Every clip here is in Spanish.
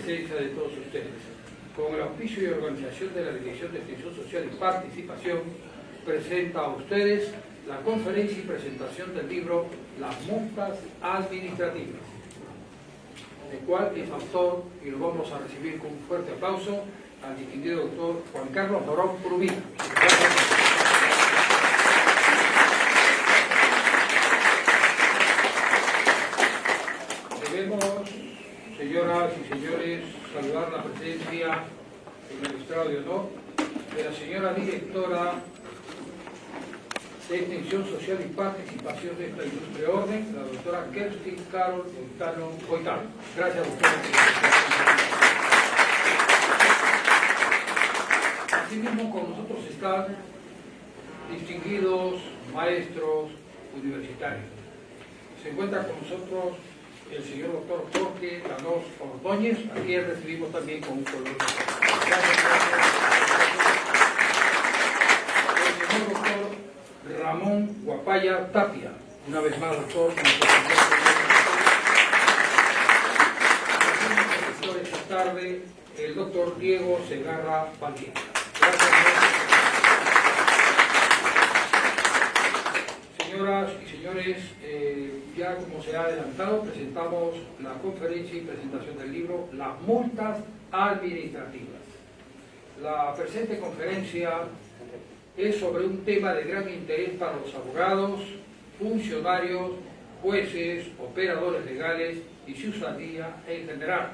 presencia de todos ustedes. Con el auspicio y organización de la Dirección de Extensión Social y Participación, presenta a ustedes la conferencia y presentación del libro Las multas administrativas, del cual es autor, y lo vamos a recibir con un fuerte aplauso, al distinguido doctor Juan Carlos Morón Urbina. Debemos, señoras y señores, saludar la presencia en el estrado de honor de la señora directora de Extensión Social y Participación de esta Ilustre Orden, la doctora Kerstin Carol Boitano. Gracias, doctora. Asimismo, con nosotros están distinguidos maestros universitarios. Se encuentra con nosotros el señor doctor Jorge Tanós Ordóñez, a quien recibimos también con un color. Gracias. El señor doctor Ramón Guapaya Tapia, una vez más doctor. Esta tarde el doctor Diego Segarra Valdivia. Gracias. Señoras y señores, ya como se ha adelantado, presentamos la conferencia y presentación del libro Las multas administrativas. La presente conferencia es sobre un tema de gran interés para los abogados, funcionarios, jueces, operadores legales y ciudadanía en general.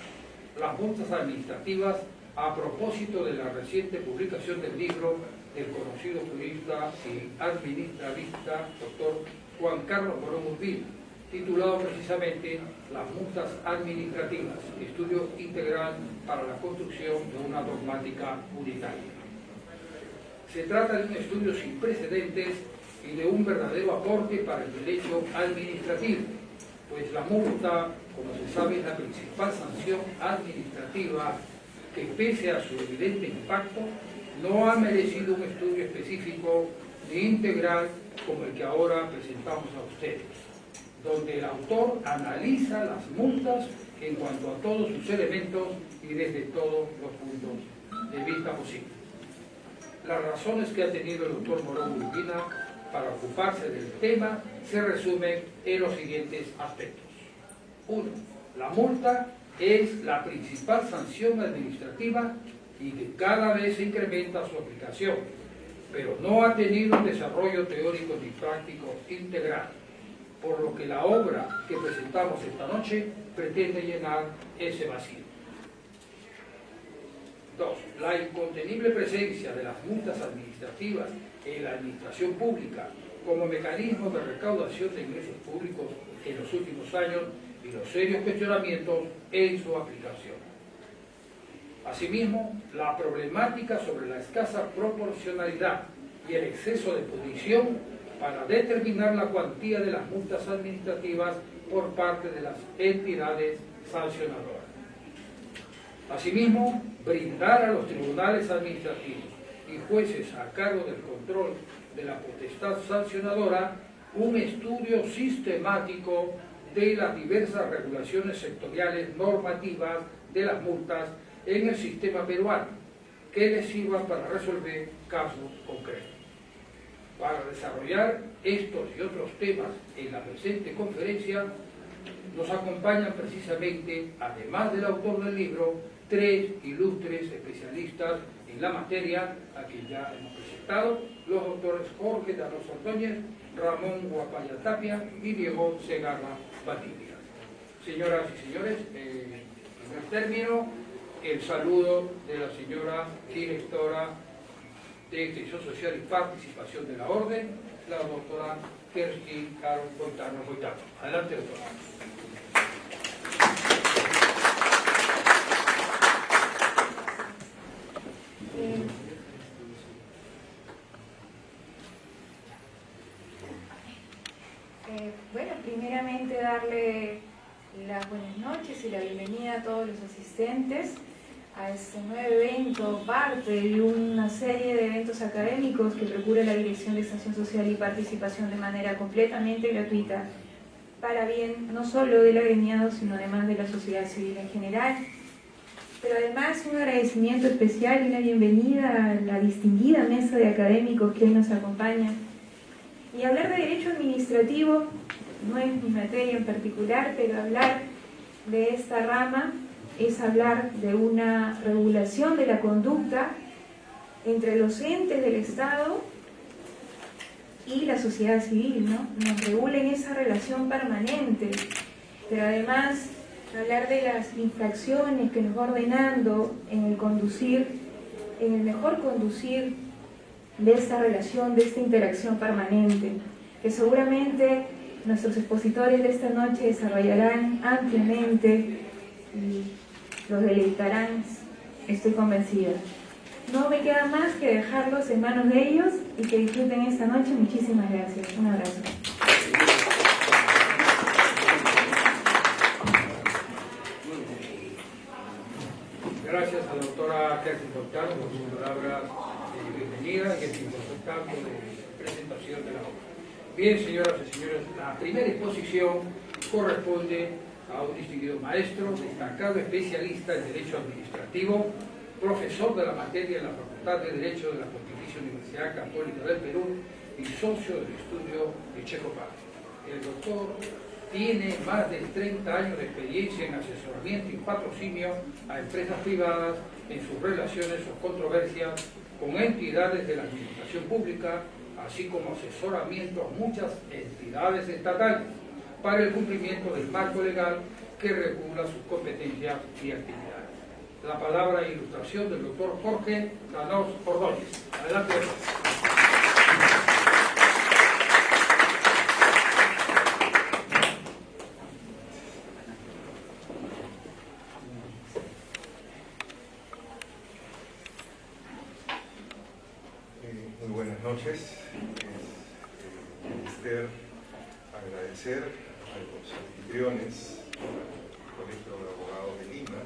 Las multas administrativas a propósito de la reciente publicación del libro del conocido jurista y administrativista doctor Juan Carlos Morón Urbina, titulado precisamente Las multas administrativas, estudio integral para la construcción de una dogmática unitaria. Se trata de un estudio sin precedentes y de un verdadero aporte para el derecho administrativo, pues la multa, como se sabe, es la principal sanción administrativa que, pese a su evidente impacto, no ha merecido un estudio específico ni integral como el que ahora presentamos a ustedes, donde el autor analiza las multas en cuanto a todos sus elementos y desde todos los puntos de vista posibles. Las razones que ha tenido el doctor Morón Urbina para ocuparse del tema se resumen en los siguientes aspectos. 1. La multa es la principal sanción administrativa y que cada vez se incrementa su aplicación, pero no ha tenido un desarrollo teórico ni práctico integral, por lo que la obra que presentamos esta noche pretende llenar ese vacío. 2. La incontenible presencia de las multas administrativas en la administración pública como mecanismo de recaudación de ingresos públicos en los últimos años y los serios cuestionamientos en su aplicación. Asimismo, la problemática sobre la escasa proporcionalidad y el exceso de punición para determinar la cuantía de las multas administrativas por parte de las entidades sancionadoras. Asimismo, brindar a los tribunales administrativos y jueces a cargo del control de la potestad sancionadora un estudio sistemático de las diversas regulaciones sectoriales normativas de las multas en el sistema peruano, que les sirvan para resolver casos concretos. Para desarrollar estos y otros temas en la presente conferencia, nos acompañan precisamente, además del autor del libro, 3 ilustres especialistas en la materia, a quien ya hemos presentado, los doctores Jorge Tanós Ordóñez, Ramón Guapaya Tapia y Diego Segarra Valdivia. Señoras y señores, en primer término, el saludo de la señora directora de Extensión Social y Participación de la Orden, la doctora Kerstin Carol Boitano. Adelante, doctora. Bueno, primeramente darle las buenas noches y la bienvenida a todos los asistentes a este nuevo evento, parte de una serie de eventos académicos que procura la Dirección de Extensión Social y Participación de manera completamente gratuita, para bien no solo del agremiado, sino además de la sociedad civil en general. pero además un agradecimiento especial y una bienvenida a la distinguida mesa de académicos que hoy nos acompaña. Y hablar de derecho administrativo no es mi materia en particular, pero hablar de esta rama es hablar de una regulación de la conducta entre los entes del Estado y la sociedad civil, ¿no? Nos regulen esa relación permanente, pero además hablar de las infracciones que nos va ordenando en el conducir, en el mejor conducir de esta relación, de esta interacción permanente, que seguramente nuestros expositores de esta noche desarrollarán ampliamente y los deleitarán, estoy convencida. No me queda más que dejarlos en manos de ellos y que disfruten esta noche. Muchísimas gracias. Un abrazo. Gracias a la doctora Kerstin Portal por sus palabras de bienvenida y este importante de presentación de la obra. Bien, señoras y señores, la primera exposición corresponde a un distinguido maestro, destacado especialista en Derecho Administrativo, profesor de la materia en la Facultad de Derecho de la Pontificia Universidad Católica del Perú y socio del estudio de Checo Paz. El doctor tiene más de 30 años de experiencia en asesoramiento y patrocinio a empresas privadas en sus relaciones o controversias con entidades de la administración pública, así como asesoramiento a muchas entidades estatales para el cumplimiento del marco legal que regula sus competencias y actividades. La palabra e ilustración del doctor Jorge Danós Ordóñez. Adelante. Muy buenas noches. Menester agradecer a los anfitriones del Colegio de Abogados de Lima,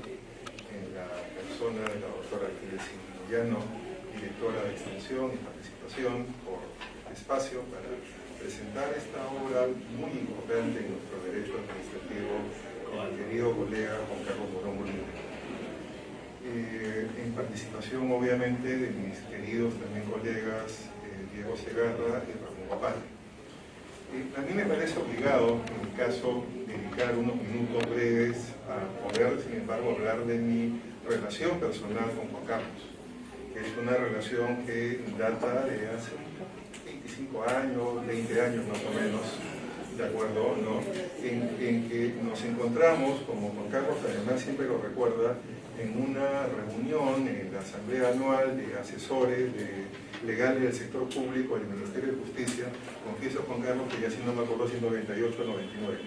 en la persona de la doctora Aquiles Moyano, directora de Extensión y Participación, por el espacio para presentar esta obra muy importante en nuestro derecho administrativo con mi querido colega Juan Carlos Morón Molina. En participación, obviamente, de mis queridos también colegas Diego Segarra y Ramón Opal. A mí me parece obligado, en mi caso, dedicar unos minutos breves a poder, sin embargo, hablar de mi relación personal con Juan Carlos, que es una relación que data de hace 25 años, 20 años más o menos, ¿de acuerdo? ¿No? En que nos encontramos, como Juan Carlos además siempre lo recuerda, en una reunión en la Asamblea Anual de Asesores Legales del Sector Público del Ministerio de Justicia. Confieso, Juan Carlos, que ya si no me acuerdo si 98 o 99,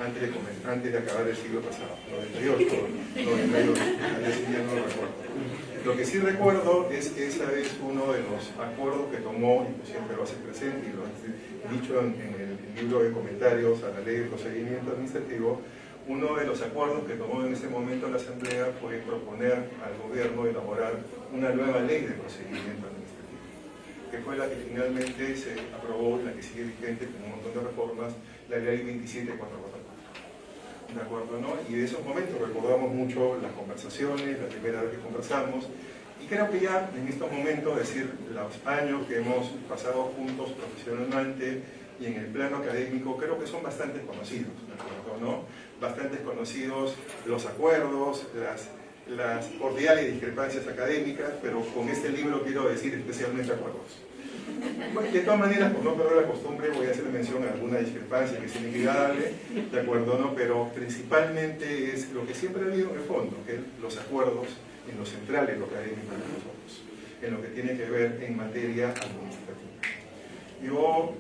antes de acabar el siglo pasado, 98, 98, ya no lo recuerdo. Lo que sí recuerdo es que esa es uno de los acuerdos que tomó, y siempre lo hace presente, y lo ha dicho en el libro de comentarios a la Ley de Procedimiento Administrativo. Uno de los acuerdos que tomó en ese momento la Asamblea fue proponer al gobierno elaborar una nueva ley de procedimiento administrativo, que fue la que finalmente se aprobó, la que sigue vigente con un montón de reformas, la ley 27444. ¿De acuerdo, no? Y de esos momentos recordamos mucho las conversaciones, la primera vez que conversamos, y creo que ya en estos momentos, decir, los años que hemos pasado juntos profesionalmente y en el plano académico, creo que son bastante conocidos, ¿de acuerdo, no? Bastantes conocidos los acuerdos, las cordiales discrepancias académicas, pero con este libro quiero decir especialmente acuerdos. De todas maneras, por no perder la costumbre, voy a hacer mención a alguna discrepancia que es inevitable, ¿de acuerdo, no? Pero principalmente es lo que siempre ha habido en el fondo, que es los acuerdos en lo central de lo académico de nosotros, en lo que tiene que ver en materia administrativa. Yo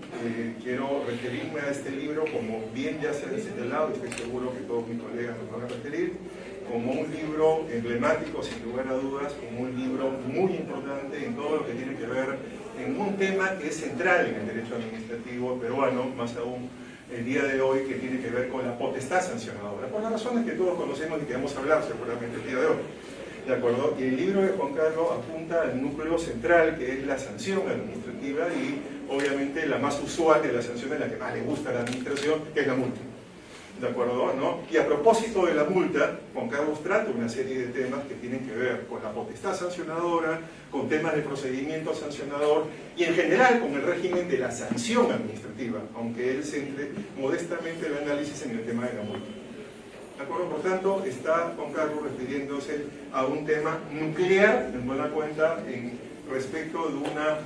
quiero referirme a este libro, como bien ya se ha señalado, y estoy seguro que todos mis colegas nos van a referir, como un libro emblemático, sin lugar a dudas, como un libro muy importante en todo lo que tiene que ver en un tema que es central en el derecho administrativo peruano, más aún el día de hoy, que tiene que ver con la potestad sancionadora, por las razones que todos conocemos y que vamos a hablar seguramente el día de hoy. ¿De acuerdo? Y el libro de Juan Carlos apunta al núcleo central, que es la sanción administrativa, y obviamente la más usual de las sanciones, la que más le gusta a la administración, que es la multa. ¿de acuerdo? ¿No? Y a propósito de la multa, Juan Carlos trata una serie de temas que tienen que ver con la potestad sancionadora, con temas de procedimiento sancionador y en general con el régimen de la sanción administrativa, aunque él centre modestamente el análisis en el tema de la multa. ¿De acuerdo? Por tanto, está Juan Carlos refiriéndose a un tema nuclear, en buena cuenta, respecto de una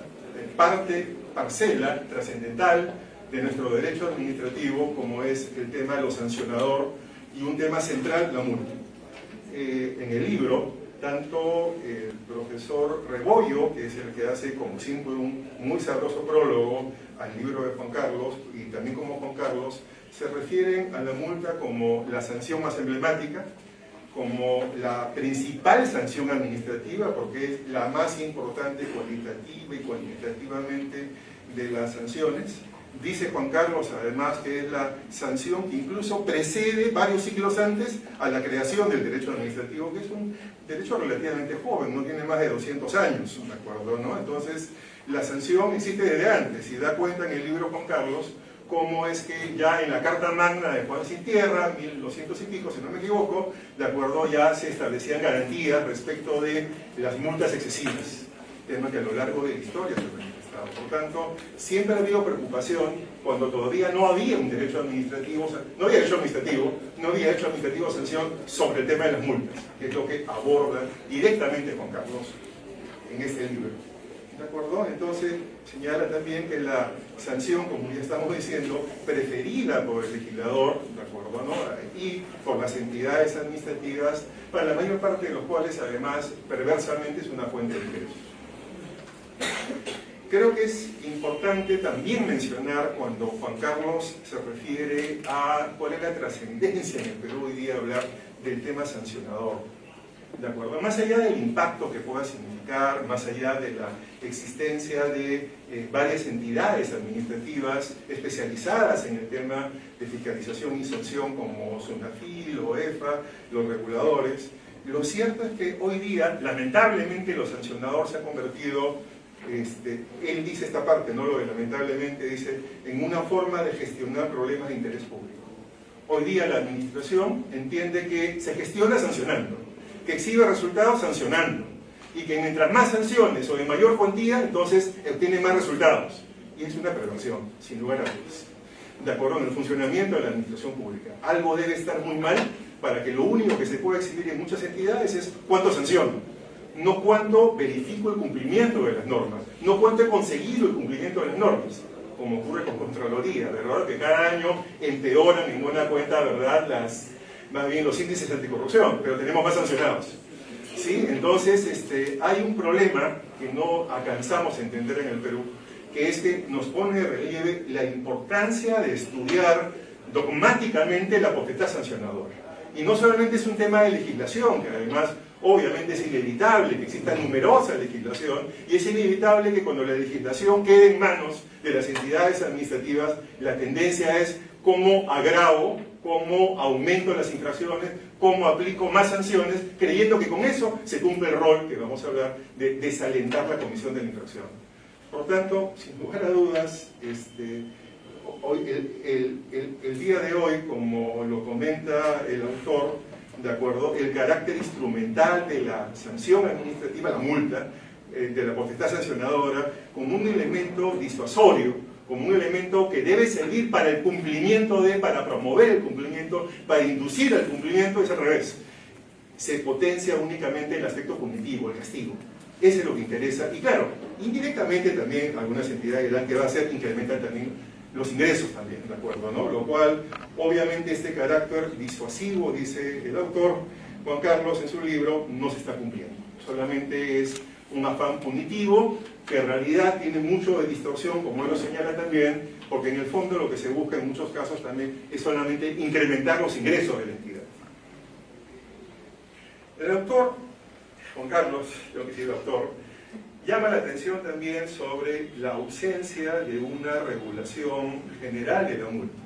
parcela trascendental de nuestro derecho administrativo, como es el tema de lo sancionador, y un tema central, la multa. En el libro, tanto el profesor Rebollo, que es el que hace como siempre un muy sabroso prólogo al libro de Juan Carlos, y también como Juan Carlos, se refieren a la multa como la sanción más emblemática, como la principal sanción administrativa, porque es la más importante cualitativa y cuantitativamente de las sanciones. Dice Juan Carlos, además, que es la sanción que incluso precede varios siglos antes a la creación del derecho administrativo, que es un derecho relativamente joven, no tiene más de 200 años, ¿de acuerdo? ¿No? Entonces, la sanción existe desde antes, y da cuenta en el libro Juan Carlos cómo es que ya en la Carta Magna de Juan Sin Tierra, 1200 y pico, si no me equivoco, de acuerdo, ya se establecían garantías respecto de las multas excesivas, tema que a lo largo de la historia se ha manifestado. Por tanto, siempre ha habido preocupación cuando todavía no había un derecho administrativo, no había derecho administrativo sanción sobre el tema de las multas, que es lo que aborda directamente Juan Carlos en este libro. ¿De acuerdo? Entonces, señala también que la sanción, como ya estamos diciendo, preferida por el legislador, ¿de acuerdo? ¿No? Y por las entidades administrativas, para la mayor parte de los cuales, además, perversamente es una fuente de ingresos. Creo que es importante también mencionar cuando Juan Carlos se refiere a cuál es la trascendencia en el Perú hoy día hablar del tema sancionador. ¿De acuerdo? Más allá del impacto que pueda significar, más allá de la existencia de varias entidades administrativas especializadas en el tema de fiscalización y sanción como SUNAFIL o EFA, los reguladores, lo cierto es que hoy día, lamentablemente, lo sancionador se ha convertido, él dice esta parte, no lo de lamentablemente, dice, en una forma de gestionar problemas de interés público. Hoy día la administración entiende que se gestiona sancionando, que exhibe resultados sancionando, y que mientras más sanciones o de mayor cuantía, entonces obtiene más resultados. Y es una perversión, sin lugar a dudas. De acuerdo, en el funcionamiento de la administración pública. Algo debe estar muy mal para que lo único que se pueda exhibir en muchas entidades es cuánto sanciono, no cuánto verifico el cumplimiento de las normas, no cuánto he conseguido el cumplimiento de las normas, como ocurre con Contraloría, ¿verdad? Que cada año empeoran en buena cuenta, ¿verdad?, más bien los índices de anticorrupción, pero tenemos más sancionados. ¿Sí? Entonces, hay un problema que no alcanzamos a entender en el Perú, que es que nos pone de relieve la importancia de estudiar dogmáticamente la potestad sancionadora. Y no solamente es un tema de legislación, que además obviamente es inevitable que exista numerosa legislación, y es inevitable que cuando la legislación quede en manos de las entidades administrativas, la tendencia es cómo agravo, cómo aumento las infracciones, cómo aplico más sanciones, creyendo que con eso se cumple el rol que vamos a hablar de desalentar la comisión de la infracción. Por tanto, sin lugar a dudas, hoy, el día de hoy, como lo comenta el autor, ¿de acuerdo?, el carácter instrumental de la sanción administrativa, la multa, de la potestad sancionadora, como un elemento disuasorio, como un elemento que debe servir para el cumplimiento para promover el cumplimiento, para inducir al cumplimiento, es al revés. Se potencia únicamente el aspecto punitivo, el castigo. Eso es lo que interesa. Y claro, indirectamente también algunas entidades dirán que va a hacer incrementar también los ingresos también, ¿de acuerdo? ¿No? Lo cual, obviamente, este carácter disuasivo, dice el autor Juan Carlos en su libro, no se está cumpliendo. Solamente es un afán punitivo que en realidad tiene mucho de distorsión, como él lo señala también, porque en el fondo lo que se busca en muchos casos también es solamente incrementar los ingresos de la entidad. El autor, Juan Carlos, yo que soy el autor, llama la atención también sobre la ausencia de una regulación general de la multa.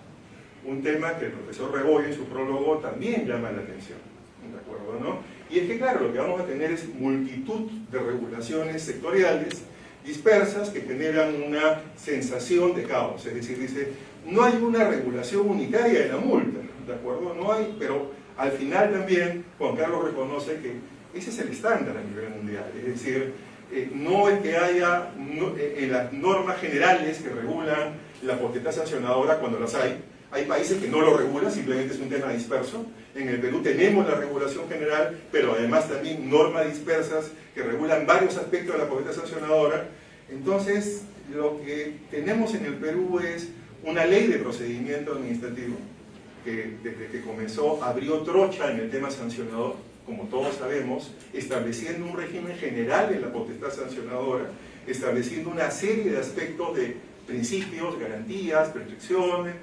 Un tema que el profesor Rebollo en su prólogo también llama la atención, ¿de acuerdo, no? Y es que, claro, lo que vamos a tener es multitud de regulaciones sectoriales dispersas que generan una sensación de caos. Es decir, dice, no hay una regulación unitaria de la multa, ¿de ¿de acuerdo? No hay, pero al final también Juan Carlos reconoce que ese es el estándar a nivel mundial, es decir, no es que haya en las normas generales que regulan la potestad sancionadora cuando las hay países que no lo regulan, simplemente es un tema disperso. En el Perú tenemos la regulación general, pero además también normas dispersas que regulan varios aspectos de la potestad sancionadora. Entonces, lo que tenemos en el Perú es una ley de procedimiento administrativo que desde que comenzó abrió trocha en el tema sancionador, como todos sabemos, estableciendo un régimen general en la potestad sancionadora, estableciendo una serie de aspectos de principios, garantías, protecciones,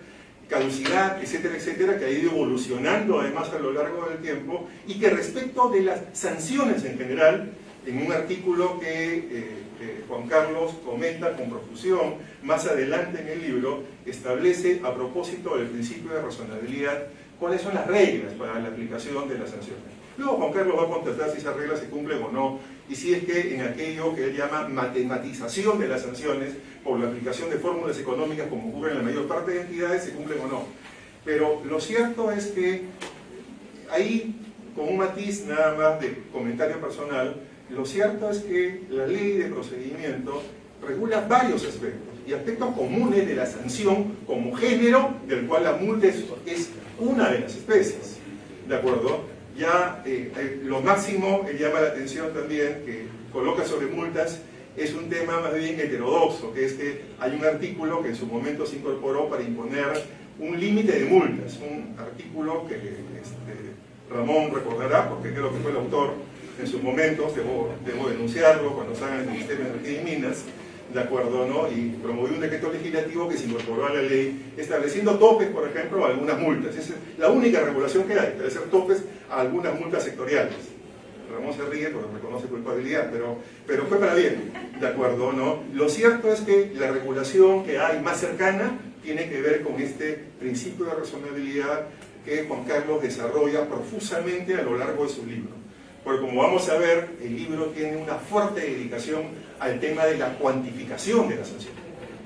caducidad, etcétera, etcétera, que ha ido evolucionando además a lo largo del tiempo, y que respecto de las sanciones en general, en un artículo que Juan Carlos comenta con profusión más adelante en el libro, establece a propósito del principio de razonabilidad cuáles son las reglas para la aplicación de las sanciones. Luego Juan Carlos va a constatar si esas reglas se cumplen o no, y si es que en aquello que él llama matematización de las sanciones por la aplicación de fórmulas económicas como ocurre en la mayor parte de entidades se cumplen o no. Pero lo cierto es que ahí, con un matiz nada más de comentario personal, lo cierto es que la ley de procedimiento regula varios aspectos, y aspectos comunes de la sanción como género, del cual la multa es una de las especies, ¿de acuerdo? Ya lo máximo que llama la atención también, que coloca sobre multas, es un tema más bien heterodoxo, que es que hay un artículo que en su momento se incorporó para imponer un límite de multas, un artículo que Ramón recordará, porque creo que fue el autor en sus momentos, debo denunciarlo cuando estaba en el Ministerio de Energía y Minas, ¿de acuerdo? ¿No? Y promovió un decreto legislativo que se incorporó a la ley, estableciendo topes, por ejemplo, a algunas multas. Esa es la única regulación que hay, establecer topes a algunas multas sectoriales. Ramón se ríe porque reconoce culpabilidad, pero fue para bien, ¿de acuerdo? ¿No? Lo cierto es que la regulación que hay más cercana tiene que ver con este principio de razonabilidad que Juan Carlos desarrolla profusamente a lo largo de su libro. Porque como vamos a ver, el libro tiene una fuerte dedicación al tema de la cuantificación de la sanción.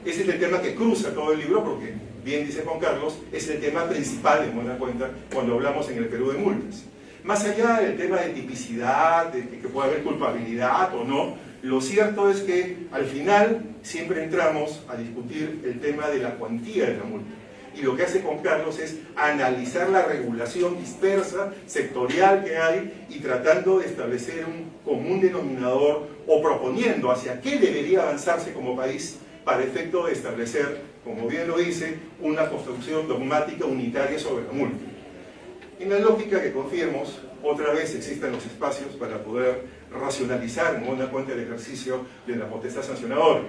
Ese es el tema que cruza todo el libro porque, bien dice Juan Carlos, es el tema principal, en buena cuenta, cuando hablamos en el Perú de multas. Más allá del tema de tipicidad, de que pueda haber culpabilidad o no, lo cierto es que al final siempre entramos a discutir el tema de la cuantía de la multa. Y lo que hace Juan Carlos es analizar la regulación dispersa, sectorial que hay, y tratando de establecer un común denominador o proponiendo hacia qué debería avanzarse como país para efecto de establecer, como bien lo dice, una construcción dogmática unitaria sobre la multa. En la lógica que confiemos, otra vez existen los espacios para poder racionalizar en buena cuenta el ejercicio de la potestad sancionadora.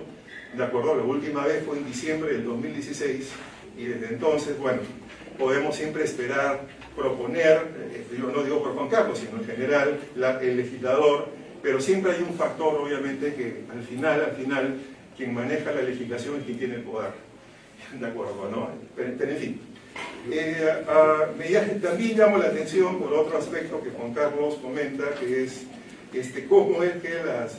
De acuerdo, la última vez fue en diciembre del 2016, y desde entonces, bueno, podemos siempre esperar, proponer, yo no digo por Juan Carlos, sino en general el legislador, pero siempre hay un factor, obviamente, que al final, quien maneja la legislación es quien tiene el poder. ¿De acuerdo, no? Pero en fin. También llamo la atención por otro aspecto que Juan Carlos comenta, que es cómo es que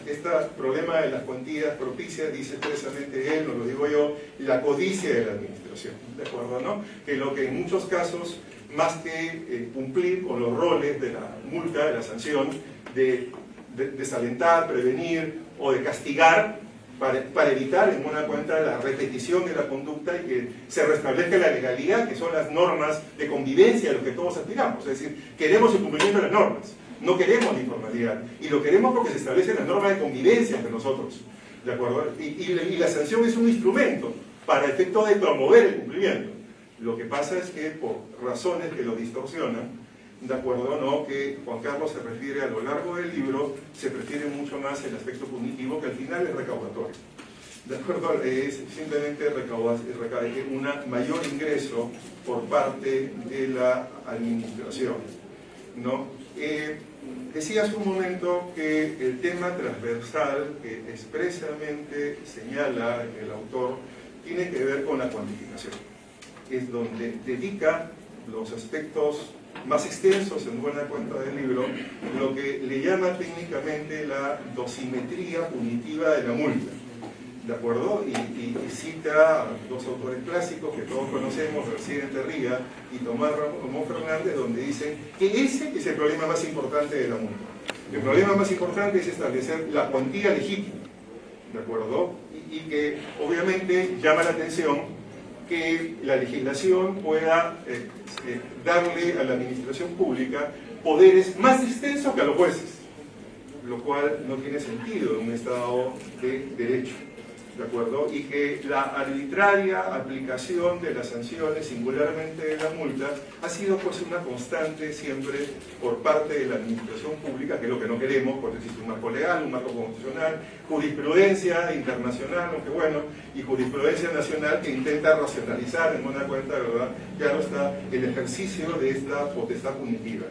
este problema de las cuantías propicia, dice expresamente él, no lo digo yo, la codicia de la administración, ¿de acuerdo? ¿No? Que lo que en muchos casos, más que cumplir con los roles de la multa, de la sanción, de desalentar, prevenir o de castigar, para evitar en buena cuenta la repetición de la conducta y que se restablezca la legalidad, que son las normas de convivencia a lo que todos aspiramos. Es decir, queremos el cumplimiento de las normas, no queremos la informalidad, y lo queremos porque se establecen las normas de convivencia entre nosotros, ¿de acuerdo? Y la sanción es un instrumento para efecto de promover el cumplimiento. Lo que pasa es que por razones que lo distorsionan, ¿de acuerdo? ¿No? Que Juan Carlos se refiere a lo largo del libro, se prefiere mucho más el aspecto punitivo, que al final es recaudatorio. ¿De acuerdo? Es simplemente un mayor ingreso por parte de la administración, ¿no? Decía hace un momento que el tema transversal que expresamente señala el autor tiene que ver con la cuantificación. Es donde dedica los aspectos más extensos en buena cuenta del libro, lo que le llama técnicamente la dosimetría punitiva de la multa. ¿de acuerdo? Y cita a dos autores clásicos que todos conocemos, García Enterría y Tomás Ramón Fernández, donde dicen que ese es el problema más importante de la multa. El problema más importante es establecer la cuantía legítima, ¿de acuerdo? Y que obviamente llama la atención que la legislación pueda darle a la administración pública poderes más extensos que a los jueces, lo cual no tiene sentido en un Estado de derecho, ¿de acuerdo? Y que la arbitraria aplicación de las sanciones, singularmente de las multas, ha sido pues una constante siempre por parte de la administración pública, que es lo que no queremos, porque existe un marco legal, un marco constitucional, jurisprudencia internacional, aunque bueno, y jurisprudencia nacional que intenta racionalizar en buena cuenta, ¿verdad? Claro está el ejercicio de esta potestad punitiva.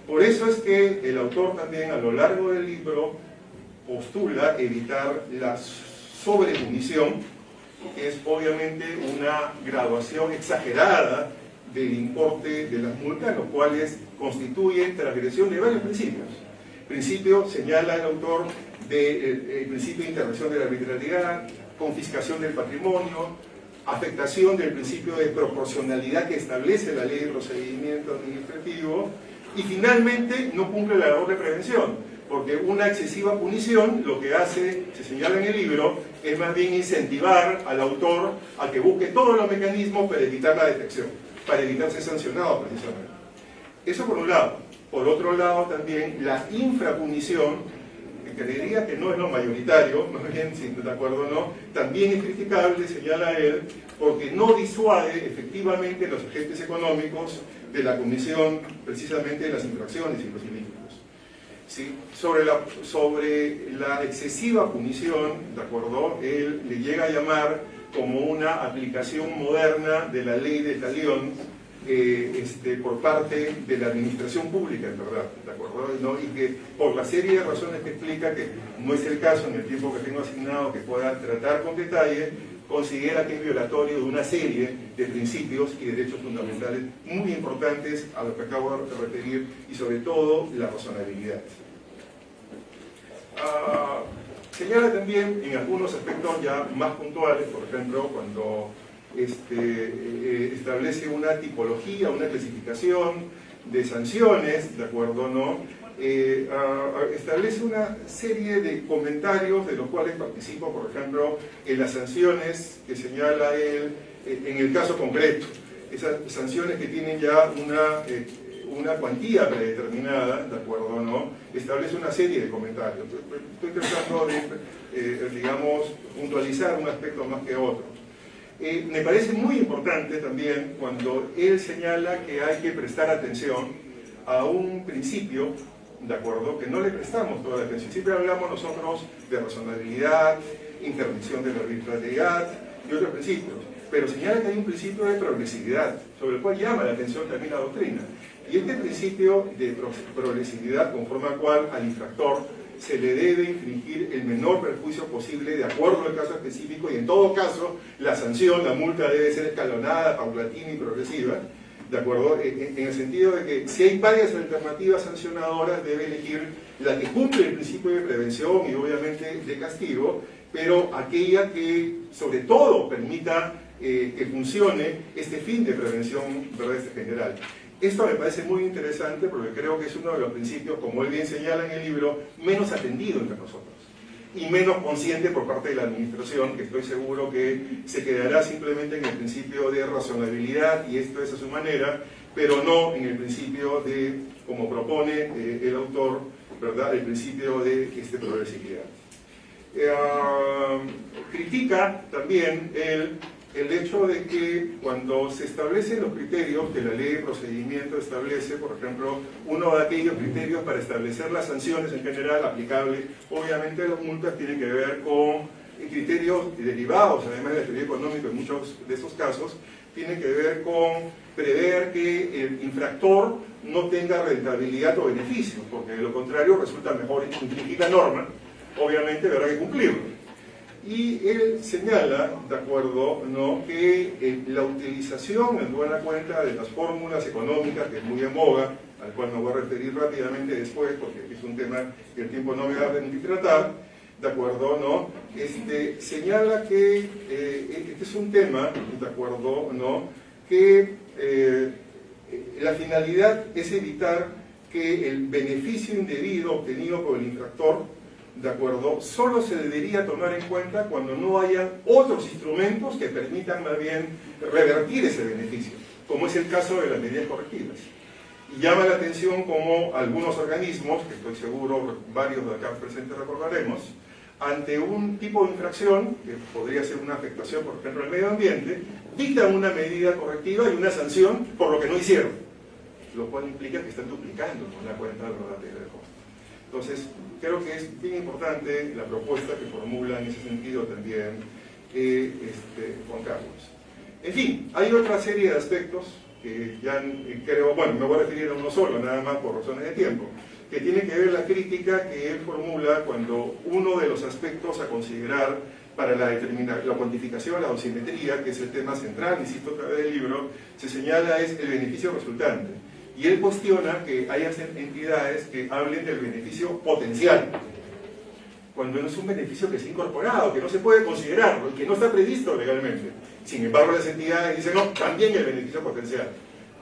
Por eso es que el autor también a lo largo del libro postula evitar la sobrepunición, que es obviamente una graduación exagerada del importe de las multas, los cuales constituyen transgresión de varios principios. Principio, señala el autor, del principio de intervención de la arbitrariedad, confiscación del patrimonio, afectación del principio de proporcionalidad que establece la ley de procedimiento administrativo, y finalmente no cumple la labor de prevención, porque una excesiva punición lo que hace, se señala en el libro, es más bien incentivar al autor a que busque todos los mecanismos para evitar la detección, para evitar ser sancionado precisamente. Eso por un lado. Por otro lado también la infrapunición, que creería que no es lo mayoritario, más bien si de acuerdo o no, también es criticable, señala él, porque no disuade efectivamente los agentes económicos de la comisión precisamente de las infracciones y los ilícitos. ¿Sí? Sobre la excesiva punición, ¿de acuerdo? Él le llega a llamar como una aplicación moderna de la ley de talión por parte de la administración pública, en verdad, ¿de acuerdo? ¿No? Y que por la serie de razones que explica, que no es el caso en el tiempo que tengo asignado que pueda tratar con detalle, considera que es violatorio de una serie de principios y derechos fundamentales muy importantes a lo que acabo de referir, y sobre todo la razonabilidad. Señala también en algunos aspectos ya más puntuales, por ejemplo, cuando establece una tipología, una clasificación de sanciones, ¿de acuerdo? ¿No? Establece una serie de comentarios de los cuales participo, por ejemplo, en las sanciones que señala él en el caso concreto. Esas sanciones que tienen ya una cuantía predeterminada, ¿de acuerdo? ¿No? Establece una serie de comentarios. Estoy tratando de, digamos, puntualizar un aspecto más que otro. Me parece muy importante también cuando él señala que hay que prestar atención a un principio, ¿de acuerdo?, que no le prestamos toda la atención. Siempre hablamos nosotros de razonabilidad, intervención de la arbitrariedad y otros principios, pero señala que hay un principio de progresividad, sobre el cual llama la atención también la doctrina. Y este principio de progresividad, conforme al cual al infractor se le debe infligir el menor perjuicio posible de acuerdo al caso específico, y en todo caso la sanción, la multa debe ser escalonada, paulatina y progresiva, ¿de acuerdo? En el sentido de que si hay varias alternativas sancionadoras, debe elegir la que cumple el principio de prevención y obviamente de castigo, pero aquella que sobre todo permita que funcione este fin de prevención, ¿verdad?, general. Esto me parece muy interesante porque creo que es uno de los principios, como él bien señala en el libro, menos atendido entre nosotros y menos consciente por parte de la administración, que estoy seguro que se quedará simplemente en el principio de razonabilidad, y esto es a su manera, pero no en el principio de, como propone el autor, ¿verdad?, el principio de progresividad. Critica también el hecho de que cuando se establecen los criterios que la ley de procedimiento establece, por ejemplo, uno de aquellos criterios para establecer las sanciones en general aplicables, obviamente las multas, tienen que ver con criterios derivados, además de la teoría económica en muchos de esos casos, tienen que ver con prever que el infractor no tenga rentabilidad o beneficio, porque de lo contrario resulta mejor infringir la norma, obviamente habrá que cumplirlo. Y él señala, de acuerdo, ¿no?, que la utilización en buena cuenta de las fórmulas económicas, que es muy en boga, al cual me voy a referir rápidamente después, porque es un tema que el tiempo no me va a permitir tratar, ¿de acuerdo? ¿No? Señala que este es un tema, ¿de acuerdo? ¿No? Que la finalidad es evitar que el beneficio indebido obtenido por el infractor, ¿de acuerdo?, solo se debería tomar en cuenta cuando no haya otros instrumentos que permitan más bien revertir ese beneficio, como es el caso de las medidas correctivas. Y llama la atención como algunos organismos, que estoy seguro varios de acá presentes recordaremos, ante un tipo de infracción, que podría ser una afectación, por ejemplo, al medio ambiente, dictan una medida correctiva y una sanción por lo que no hicieron, lo cual implica que están duplicando con la cuenta verdadera de costo. Entonces, creo que es bien importante la propuesta que formula en ese sentido también Juan Carlos. En fin, hay otra serie de aspectos que ya creo, bueno, me voy a referir a uno solo, nada más por razones de tiempo, que tiene que ver la crítica que él formula cuando uno de los aspectos a considerar para la cuantificación, la dosimetría, que es el tema central, y cito otra vez del libro, se señala es el beneficio resultante. Y él cuestiona que haya entidades que hablen del beneficio potencial, cuando no es un beneficio que se ha incorporado, que no se puede considerar, que no está previsto legalmente. Sin embargo, las entidades dicen, no, también el beneficio potencial.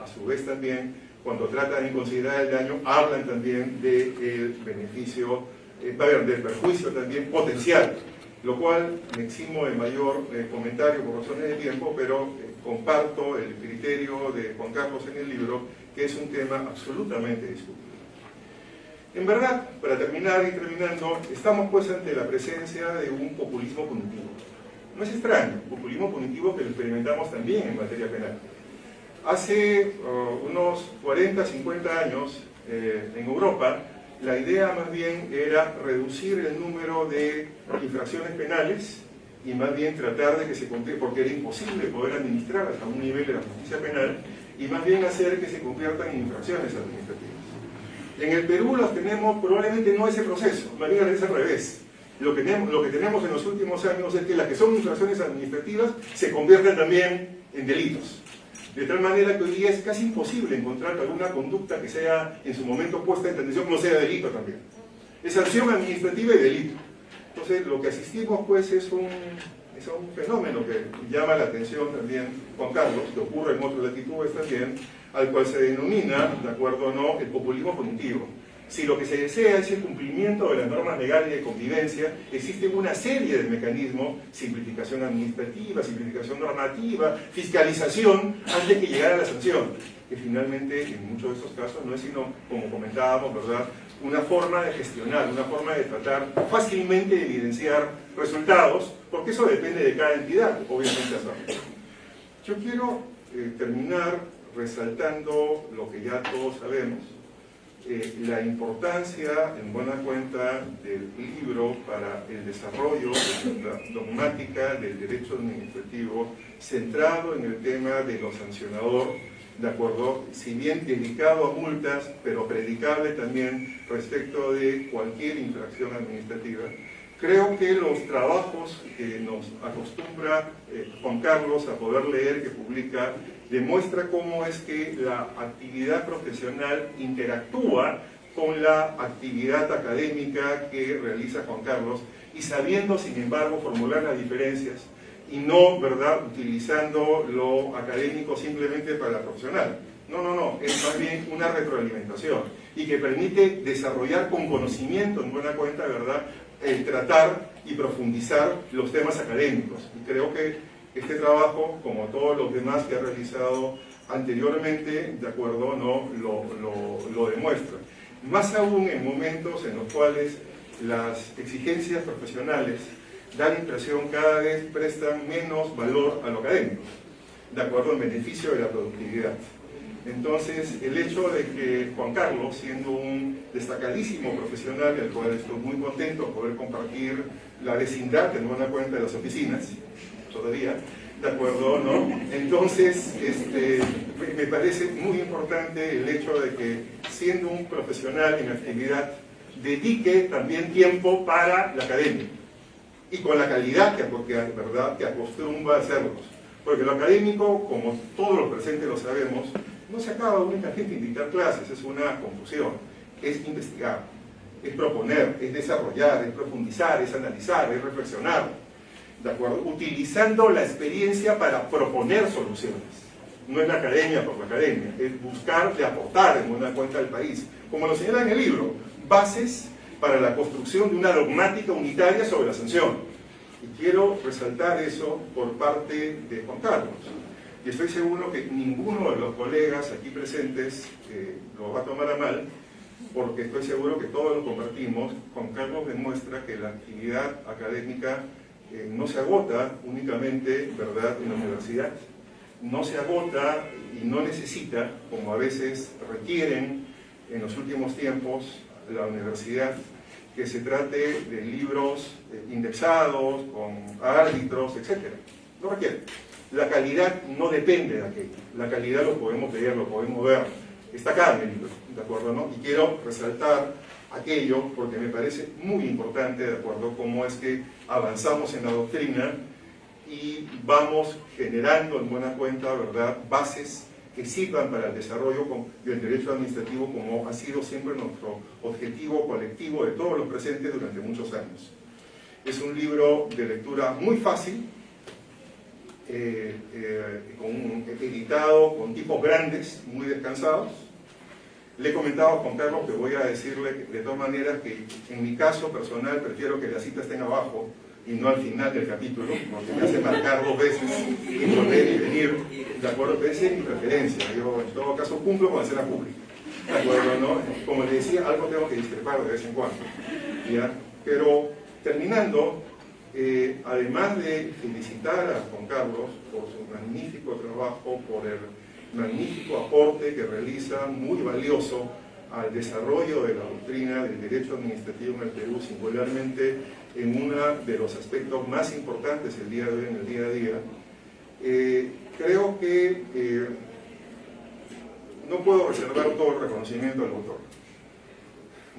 A su vez también, cuando tratan de considerar el daño, hablan también del beneficio, del perjuicio también potencial, lo cual me eximo de mayor comentario por razones de tiempo, pero comparto el criterio de Juan Carlos en el libro, que es un tema absolutamente discutible. En verdad, para terminar y terminando, estamos pues ante la presencia de un populismo punitivo. No es extraño, populismo punitivo que lo experimentamos también en materia penal. Hace unos 40, 50 años, en Europa, la idea más bien era reducir el número de infracciones penales y más bien tratar de que se cumpliera, porque era imposible poder administrar hasta un nivel de la justicia penal, y más bien hacer que se conviertan en infracciones administrativas. En el Perú los tenemos, probablemente no ese proceso, más bien es al revés. Lo que tenemos en los últimos años es que las que son infracciones administrativas se convierten también en delitos. De tal manera que hoy día es casi imposible encontrar alguna conducta que sea en su momento puesta en tendencia no sea delito también. Es acción administrativa y delito. Entonces lo que asistimos pues es un fenómeno que llama la atención también Juan Carlos, que ocurre en otras latitudes también, al cual se denomina, de acuerdo o no, el populismo punitivo. Si lo que se desea es el cumplimiento de las normas legales de convivencia, existen una serie de mecanismos, simplificación administrativa, simplificación normativa, fiscalización, antes que llegar a la sanción, que finalmente en muchos de estos casos no es sino, como comentábamos, ¿verdad?, una forma de gestionar, una forma de tratar fácilmente de evidenciar resultados, porque eso depende de cada entidad, obviamente. Yo quiero terminar resaltando lo que ya todos sabemos, la importancia, en buena cuenta, del libro para el desarrollo de la dogmática del derecho administrativo centrado en el tema de lo sancionador, de acuerdo, si bien dedicado a multas, pero predicable también respecto de cualquier infracción administrativa. Creo que los trabajos que nos acostumbra Juan Carlos a poder leer, que publica, demuestra cómo es que la actividad profesional interactúa con la actividad académica que realiza Juan Carlos, y sabiendo, sin embargo, formular las diferencias, y no, ¿verdad?, utilizando lo académico simplemente para la profesional. No, es más bien una retroalimentación, y que permite desarrollar con conocimiento, en buena cuenta, ¿verdad?, el tratar y profundizar los temas académicos. Y creo que este trabajo, como todos los demás que ha realizado anteriormente, de acuerdo, no lo demuestra. Más aún en momentos en los cuales las exigencias profesionales dan impresión, cada vez prestan menos valor a lo académico, de acuerdo, en beneficio de la productividad. Entonces, el hecho de que Juan Carlos, siendo un destacadísimo profesional, al cual estoy muy contento de poder compartir la vecindad en buena cuenta de las oficinas, todavía, ¿de acuerdo?, ¿no? Entonces, me parece muy importante el hecho de que, siendo un profesional en actividad, dedique también tiempo para la academia, y con la calidad ¿verdad?, que acostumbra a hacerlos. Porque lo académico, como todos los presentes lo sabemos, no se acaba únicamente en dictar clases, es una confusión, es investigar. es proponer, es desarrollar, es profundizar, es analizar, es reflexionar, ¿de acuerdo? Utilizando la experiencia para proponer soluciones. No es la academia por la academia, es buscar de aportar en buena cuenta al país. Como lo señala en el libro, bases para la construcción de una dogmática unitaria sobre la sanción. Y quiero resaltar eso por parte de Juan Carlos. Y estoy seguro que ninguno de los colegas aquí presentes lo va a tomar a mal, porque estoy seguro que todos lo compartimos. Juan Carlos demuestra que la actividad académica no se agota únicamente, ¿verdad?, en la universidad. No se agota y no necesita, como a veces requieren en los últimos tiempos la universidad, que se trate de libros indexados, con árbitros, etc. No requiere. La calidad no depende de aquello. La calidad lo podemos leer, lo podemos ver. Está acá en el libro, ¿de acuerdo? ¿No? Y quiero resaltar aquello porque me parece muy importante, ¿de acuerdo?, cómo es que avanzamos en la doctrina y vamos generando en buena cuenta, ¿verdad?, bases que sirvan para el desarrollo del derecho administrativo, como ha sido siempre nuestro objetivo colectivo de todos los presentes durante muchos años. Es un libro de lectura muy fácil, editado con tipos grandes, muy descansados. Le he comentado a Juan Carlos que voy a decirle de todas maneras que en mi caso personal prefiero que las citas estén abajo y no al final del capítulo, porque me hace marcar 2 veces y volver y venir, ¿de acuerdo? Pero esa es mi preferencia. Yo en todo caso cumplo con la escena pública, ¿de acuerdo? ¿No? Como les decía, algo tengo que discrepar de vez en cuando, ¿ya? Pero terminando, además de felicitar a Juan Carlos por su magnífico trabajo, por el magnífico aporte que realiza, muy valioso, al desarrollo de la doctrina del derecho administrativo en el Perú, singularmente en uno de los aspectos más importantes el día de hoy, en el día a día, creo que no puedo reservar todo el reconocimiento al autor,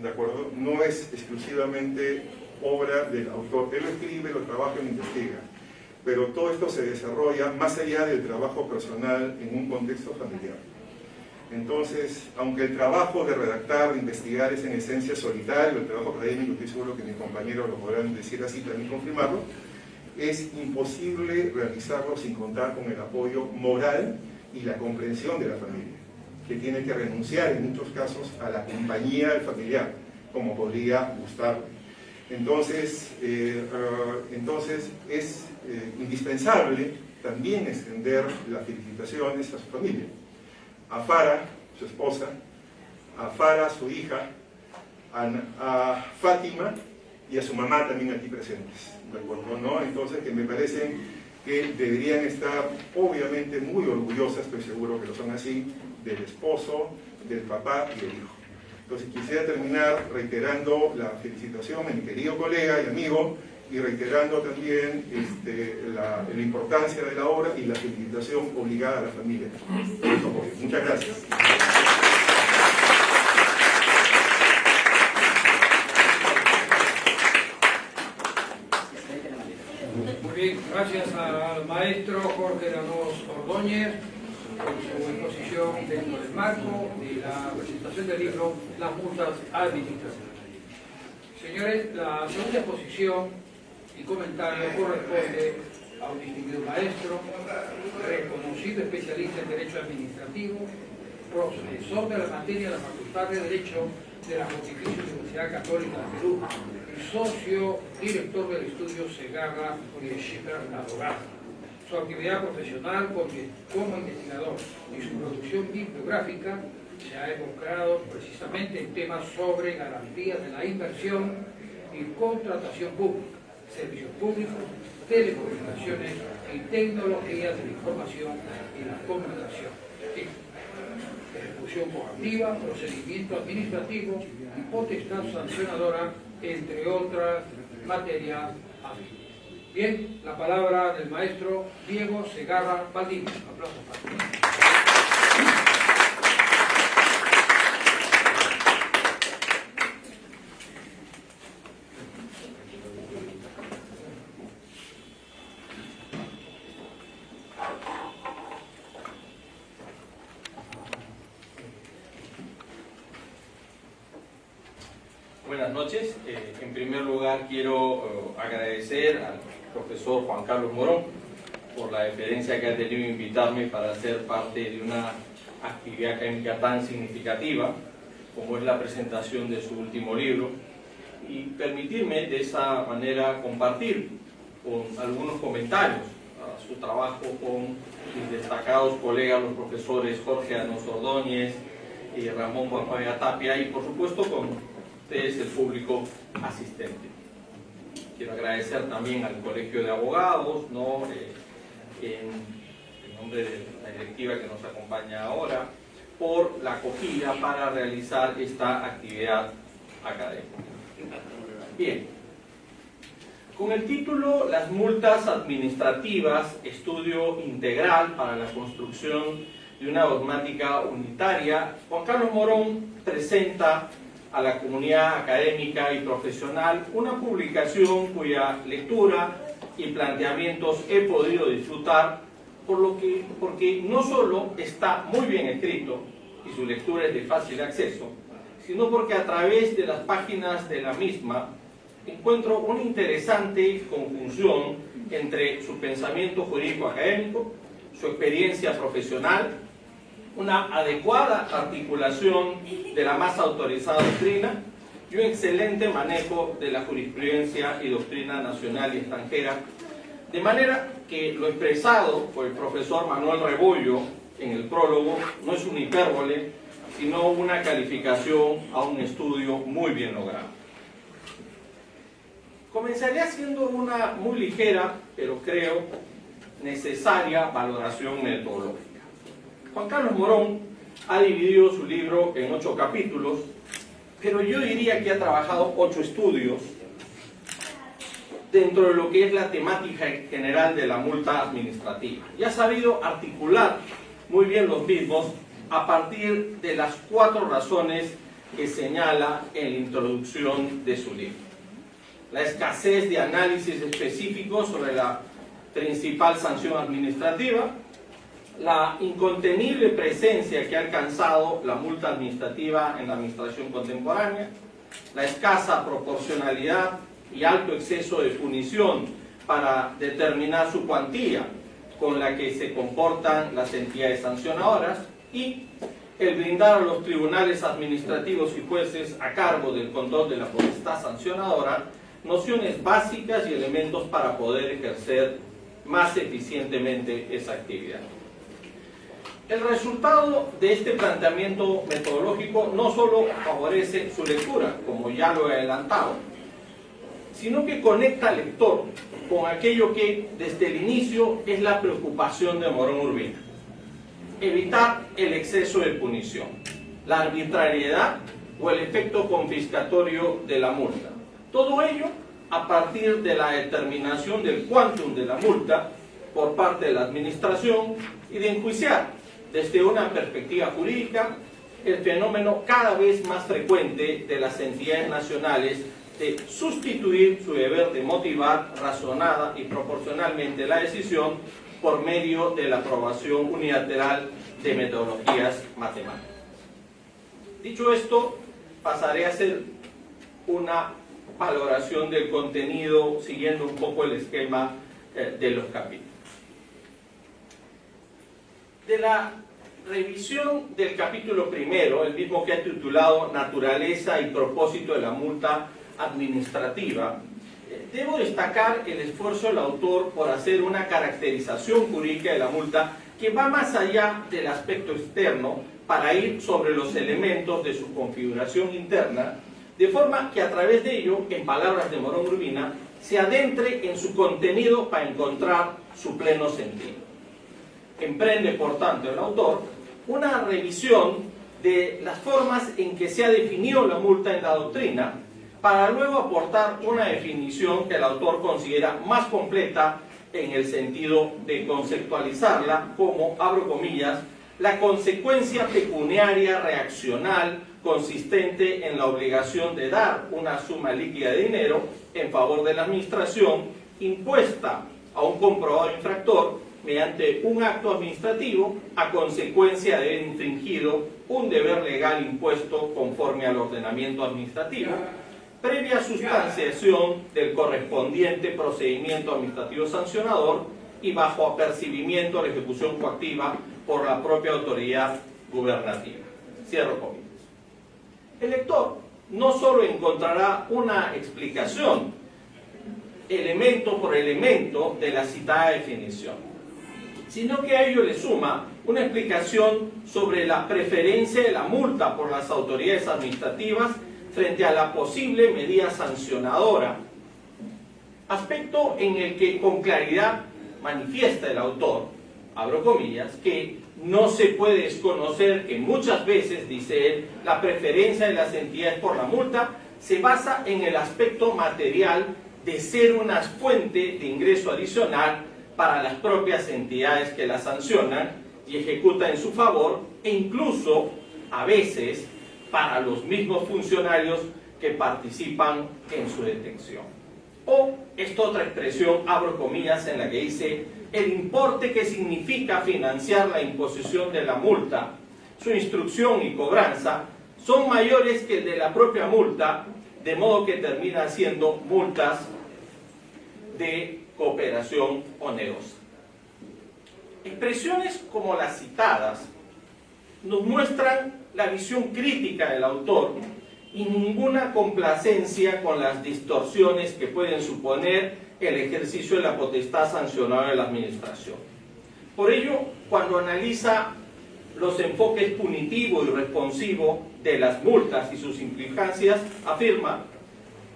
¿de acuerdo? No es exclusivamente obra del autor. Él lo escribe, lo trabaja y lo investiga, pero todo esto se desarrolla más allá del trabajo personal en un contexto familiar. Entonces, aunque el trabajo de redactar, de investigar es en esencia solitario, el trabajo académico, estoy seguro que mis compañeros lo podrán decir así, también confirmarlo, es imposible realizarlo sin contar con el apoyo moral y la comprensión de la familia, que tiene que renunciar en muchos casos a la compañía del familiar, como podría gustarle. Entonces es indispensable también extender las felicitaciones a su familia. A Fara, su esposa, a Fara, su hija, a Fátima y a su mamá también aquí presentes, ¿de acuerdo? ¿No? Entonces, que me parecen que deberían estar obviamente muy orgullosas, estoy seguro que lo son así, del esposo, del papá y del hijo. Entonces quisiera terminar reiterando la felicitación a mi querido colega y amigo, y reiterando también la importancia de la obra y la felicitación obligada a la familia. Muchas gracias. Muy bien, gracias al maestro Jorge Llanos Ordóñez por su exposición dentro del marco de la presentación del libro Las multas administrativas. Señores, la segunda exposición y comentario corresponde a un distinguido maestro, reconocido especialista en Derecho Administrativo, profesor de la materia de la Facultad de Derecho de la Pontificia Universidad Católica de Perú y socio director del estudio Segarra y Schiffer Abogado. Su actividad profesional como investigador y su producción bibliográfica se ha evocado precisamente en temas sobre garantías de la inversión y contratación pública, servicios públicos, telecomunicaciones y tecnologías de la información y la comunicación, ejecución coactiva, procedimiento administrativo y potestad sancionadora, entre otras materias afines. Bien, la palabra del maestro Diego Segarra Valdivia. Aplausos para él. Buenas buenas noches. En primer lugar, quiero agradecer al profesor Juan Carlos Morón por la deferencia que ha tenido de invitarme para ser parte de una actividad académica tan significativa como es la presentación de su último libro, y permitirme de esa manera compartir con algunos comentarios a su trabajo con mis destacados colegas, los profesores Jorge Anoz Ordóñez y Ramón Guapaya Tapia, y por supuesto con ustedes, el público asistente. Quiero agradecer también al Colegio de Abogados, en nombre de la directiva que nos acompaña ahora, por la acogida para realizar esta actividad académica. Bien, con el título Las multas administrativas, estudio integral para la construcción de una dogmática unitaria, Juan Carlos Morón presenta a la comunidad académica y profesional una publicación cuya lectura y planteamientos he podido disfrutar, porque no solo está muy bien escrito y su lectura es de fácil acceso, sino porque a través de las páginas de la misma encuentro una interesante conjunción entre su pensamiento jurídico académico, su experiencia profesional, una adecuada articulación de la más autorizada doctrina y un excelente manejo de la jurisprudencia y doctrina nacional y extranjera, de manera que lo expresado por el profesor Manuel Rebollo en el prólogo no es una hipérbole, sino una calificación a un estudio muy bien logrado. Comenzaré haciendo una muy ligera, pero creo necesaria, valoración metodológica. Juan Carlos Morón ha dividido su libro en 8 capítulos, pero yo diría que ha trabajado 8 estudios dentro de lo que es la temática general de la multa administrativa, y ha sabido articular muy bien los mismos a partir de las 4 razones que señala en la introducción de su libro. La escasez de análisis específicos sobre la principal sanción administrativa, la incontenible presencia que ha alcanzado la multa administrativa en la administración contemporánea, la escasa proporcionalidad y alto exceso de punición para determinar su cuantía con la que se comportan las entidades sancionadoras, y el brindar a los tribunales administrativos y jueces a cargo del control de la potestad sancionadora nociones básicas y elementos para poder ejercer más eficientemente esa actividad. El resultado de este planteamiento metodológico no solo favorece su lectura, como ya lo he adelantado, sino que conecta al lector con aquello que desde el inicio es la preocupación de Morón Urbina: evitar el exceso de punición, la arbitrariedad o el efecto confiscatorio de la multa. Todo ello a partir de la determinación del quantum de la multa por parte de la administración y de enjuiciar desde una perspectiva jurídica el fenómeno cada vez más frecuente de las entidades nacionales de sustituir su deber de motivar razonada y proporcionalmente la decisión por medio de la aprobación unilateral de metodologías matemáticas. Dicho esto, pasaré a hacer una valoración del contenido siguiendo un poco el esquema de los capítulos. De la revisión del capítulo primero, el mismo que ha titulado Naturaleza y propósito de la multa administrativa, debo destacar el esfuerzo del autor por hacer una caracterización jurídica de la multa que va más allá del aspecto externo para ir sobre los elementos de su configuración interna, de forma que a través de ello, en palabras de Morón Urbina, se adentre en su contenido para encontrar su pleno sentido. Emprende, por tanto, el autor una revisión de las formas en que se ha definido la multa en la doctrina, para luego aportar una definición que el autor considera más completa en el sentido de conceptualizarla como, abro comillas, la consecuencia pecuniaria reaccional consistente en la obligación de dar una suma líquida de dinero en favor de la administración impuesta a un comprobado infractor mediante un acto administrativo a consecuencia de haber infringido un deber legal impuesto conforme al ordenamiento administrativo, previa sustanciación del correspondiente procedimiento administrativo sancionador y bajo apercibimiento de la ejecución coactiva por la propia autoridad gubernativa. Cierro comillas. El lector no solo encontrará una explicación, elemento por elemento, de la citada definición, sino que a ello le suma una explicación sobre la preferencia de la multa por las autoridades administrativas frente a la posible medida sancionadora, aspecto en el que con claridad manifiesta el autor, abro comillas, que no se puede desconocer que muchas veces, dice él, la preferencia de las entidades por la multa se basa en el aspecto material de ser una fuente de ingreso adicional para las propias entidades que la sancionan y ejecutan en su favor, e incluso, a veces, para los mismos funcionarios que participan en su detención. O esta otra expresión, abro comillas, en la que dice: el importe que significa financiar la imposición de la multa, su instrucción y cobranza, son mayores que el de la propia multa, de modo que terminan siendo multas de cooperación onerosa. Expresiones como las citadas nos muestran la visión crítica del autor y ninguna complacencia con las distorsiones que pueden suponer el ejercicio de la potestad sancionadora de la administración. Por ello, cuando analiza los enfoques punitivo y responsivo de las multas y sus implicancias, afirma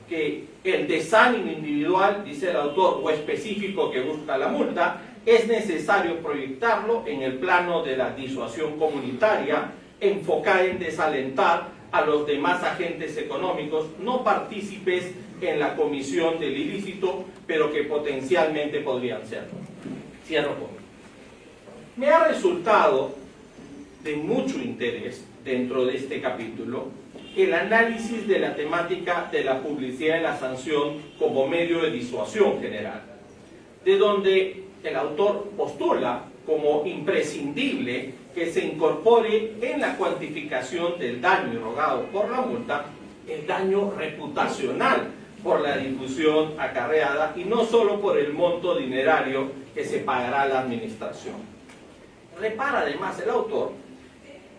que el desánimo individual, dice el autor, o específico que busca la multa, es necesario proyectarlo en el plano de la disuasión comunitaria, enfocada en desalentar a los demás agentes económicos no partícipes en la comisión del ilícito, pero que potencialmente podrían serlo. Cierro comillas. Me ha resultado de mucho interés dentro de este capítulo el análisis de la temática de la publicidad de la sanción como medio de disuasión general, de donde el autor postula como imprescindible que se incorpore en la cuantificación del daño irrogado por la multa el daño reputacional por la difusión acarreada y no solo por el monto dinerario que se pagará a la administración. Repara además el autor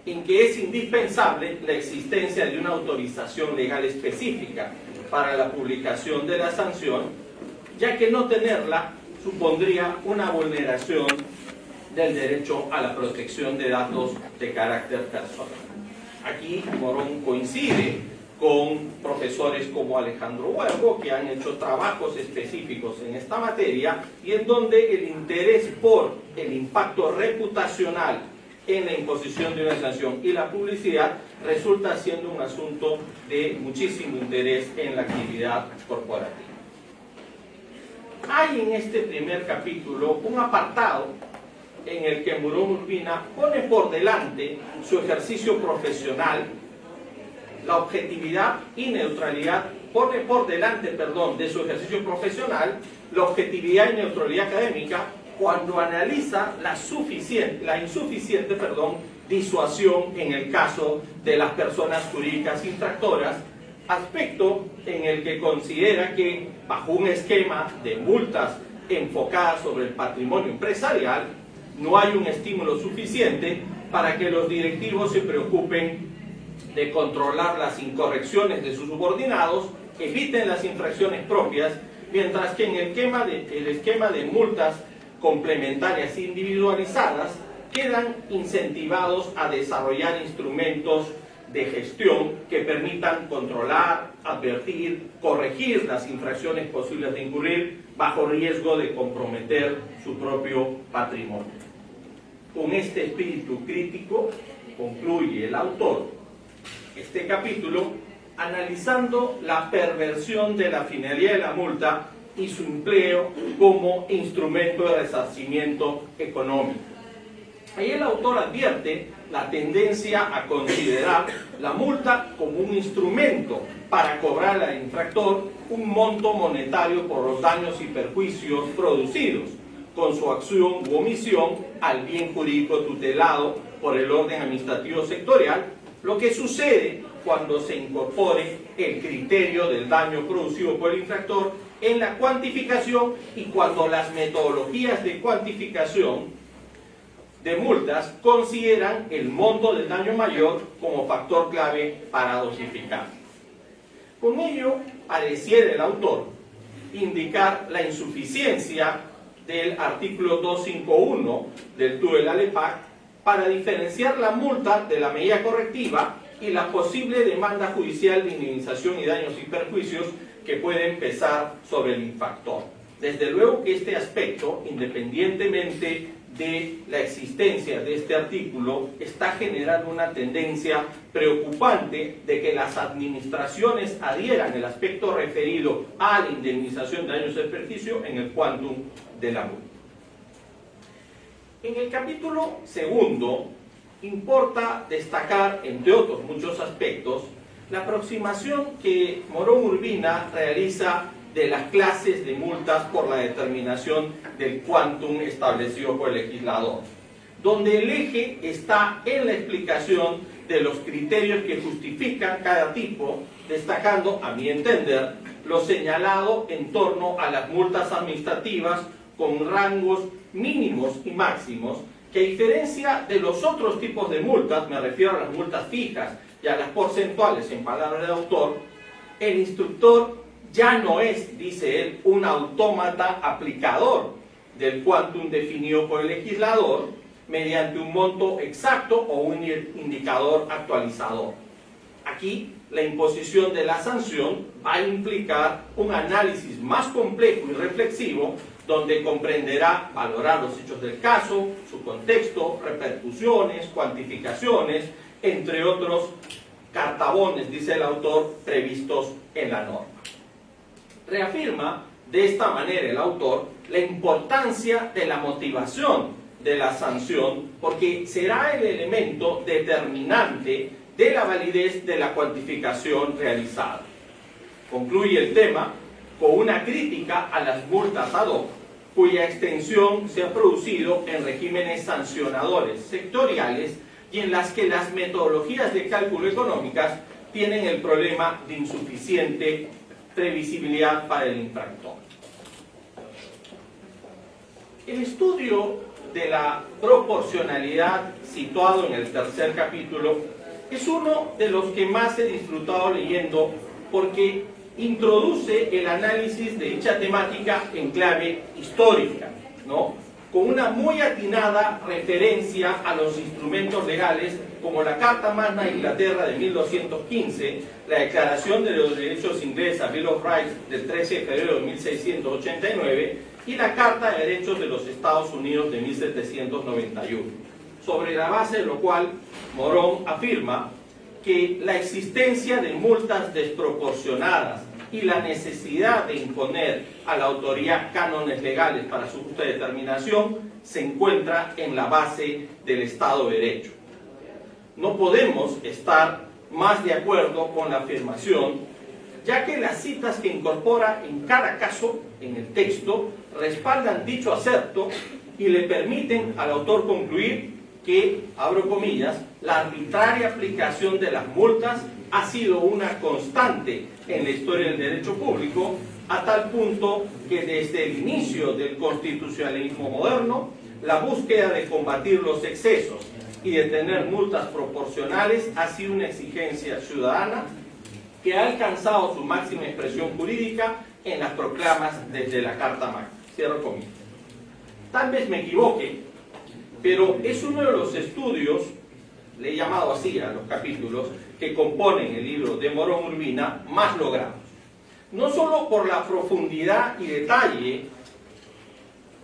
en que es indispensable la existencia de una autorización legal específica para la publicación de la sanción, ya que no tenerla supondría una vulneración del derecho a la protección de datos de carácter personal. Aquí Morón coincide con profesores como Alejandro Huergo, que han hecho trabajos específicos en esta materia y en donde el interés por el impacto reputacional en la imposición de una sanción y la publicidad resulta siendo un asunto de muchísimo interés en la actividad corporativa. Hay en este primer capítulo un apartado en el que Morón Urbina pone por delante su ejercicio profesional, la objetividad y neutralidad, pone por delante, de su ejercicio profesional, la objetividad y neutralidad académica cuando analiza la insuficiente disuasión en el caso de las personas jurídicas infractoras, aspecto en el que considera que bajo un esquema de multas enfocadas sobre el patrimonio empresarial no hay un estímulo suficiente para que los directivos se preocupen de controlar las incorrecciones de sus subordinados, eviten las infracciones propias, mientras que en el esquema de multas complementarias individualizadas quedan incentivados a desarrollar instrumentos de gestión que permitan controlar, advertir, corregir las infracciones posibles de incurrir bajo riesgo de comprometer su propio patrimonio. Con este espíritu crítico concluye el autor este capítulo analizando la perversión de la finalidad de la multa y su empleo como instrumento de resarcimiento económico. Ahí el autor advierte la tendencia a considerar la multa como un instrumento para cobrar al infractor un monto monetario por los daños y perjuicios producidos con su acción u omisión al bien jurídico tutelado por el orden administrativo sectorial, lo que sucede cuando se incorpore el criterio del daño producido por el infractor en la cuantificación y cuando las metodologías de cuantificación de multas consideran el monto del daño mayor como factor clave para dosificar. Con ello, pareciera el autor indicar la insuficiencia del artículo 251 del TUE de la LEPAC para diferenciar la multa de la medida correctiva y la posible demanda judicial de indemnización y daños y perjuicios que pueden pesar sobre el infractor. Desde luego que este aspecto, independientemente de la existencia de este artículo, está generando una tendencia preocupante de que las administraciones adhieran el aspecto referido a la indemnización de daños y perjuicios en el quantum de la multa. En el capítulo segundo, importa destacar, entre otros muchos aspectos, la aproximación que Morón Urbina realiza de las clases de multas por la determinación del quantum establecido por el legislador, donde el eje está en la explicación de los criterios que justifican cada tipo, destacando, a mi entender, lo señalado en torno a las multas administrativas con rangos mínimos y máximos, que a diferencia de los otros tipos de multas, me refiero a las multas fijas y a las porcentuales en palabras del autor, el instructor ya no es, dice él, un autómata aplicador del quantum definido por el legislador mediante un monto exacto o un indicador actualizador. Aquí, la imposición de la sanción va a implicar un análisis más complejo y reflexivo donde comprenderá valorar los hechos del caso, su contexto, repercusiones, cuantificaciones, entre otros cartabones, dice el autor, previstos en la norma. Reafirma de esta manera el autor la importancia de la motivación de la sanción porque será el elemento determinante de la validez de la cuantificación realizada. Concluye el tema con una crítica a las multas ad hoc, cuya extensión se ha producido en regímenes sancionadores sectoriales y en las que las metodologías de cálculo económicas tienen el problema de insuficiente previsibilidad para el infractor. El estudio de la proporcionalidad situado en el tercer capítulo es uno de los que más he disfrutado leyendo porque introduce el análisis de dicha temática en clave histórica, ¿no? Con una muy atinada referencia a los instrumentos legales como la Carta Magna de Inglaterra de 1215, la Declaración de los Derechos Inglesa, Bill of Rights, del 13 de febrero de 1689, y la Carta de Derechos de los Estados Unidos de 1791, sobre la base de lo cual Morón afirma que la existencia de multas desproporcionadas y la necesidad de imponer a la autoridad cánones legales para su justa determinación se encuentra en la base del Estado de Derecho. No podemos estar más de acuerdo con la afirmación, ya que las citas que incorpora en cada caso en el texto respaldan dicho acerto y le permiten al autor concluir que, abro comillas, la arbitraria aplicación de las multas ha sido una constante en la historia del derecho público, a tal punto que desde el inicio del constitucionalismo moderno, la búsqueda de combatir los excesos y de tener multas proporcionales ha sido una exigencia ciudadana que ha alcanzado su máxima expresión jurídica en las proclamas desde la Carta Magna. Cierro comillas. Tal vez me equivoque, pero es uno de los estudios, le he llamado así a los capítulos, que componen el libro de Morón Urbina más logrados. No solo por la profundidad y detalle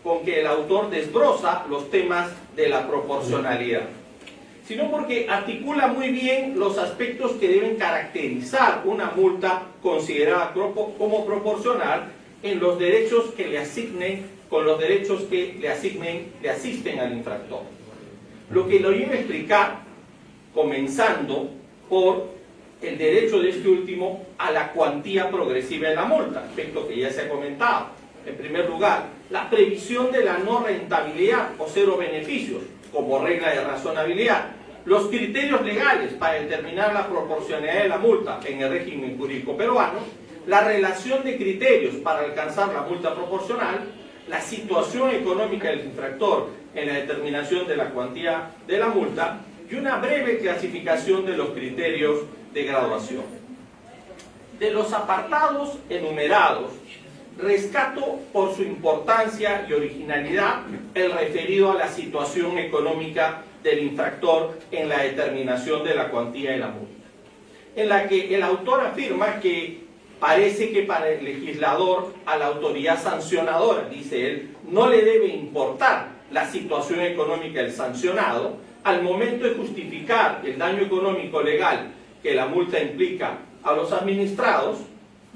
con que el autor desbroza los temas de la proporcionalidad, sino porque articula muy bien los aspectos que deben caracterizar una multa considerada como proporcional en los derechos que le asignen, con los derechos que le asisten al infractor. Lo que lo lleva a explicar, comenzando por el derecho de este último a la cuantía progresiva de la multa, aspecto que ya se ha comentado. En primer lugar, la previsión de la no rentabilidad o cero beneficios como regla de razonabilidad, los criterios legales para determinar la proporcionalidad de la multa en el régimen jurídico peruano, la relación de criterios para alcanzar la multa proporcional, la situación económica del infractor en la determinación de la cuantía de la multa y una breve clasificación de los criterios de graduación. De los apartados enumerados, rescato por su importancia y originalidad el referido a la situación económica del infractor en la determinación de la cuantía de la multa, en la que el autor afirma que parece que para el legislador, a la autoridad sancionadora, dice él, no le debe importar la situación económica del sancionado al momento de justificar el daño económico legal que la multa implica a los administrados,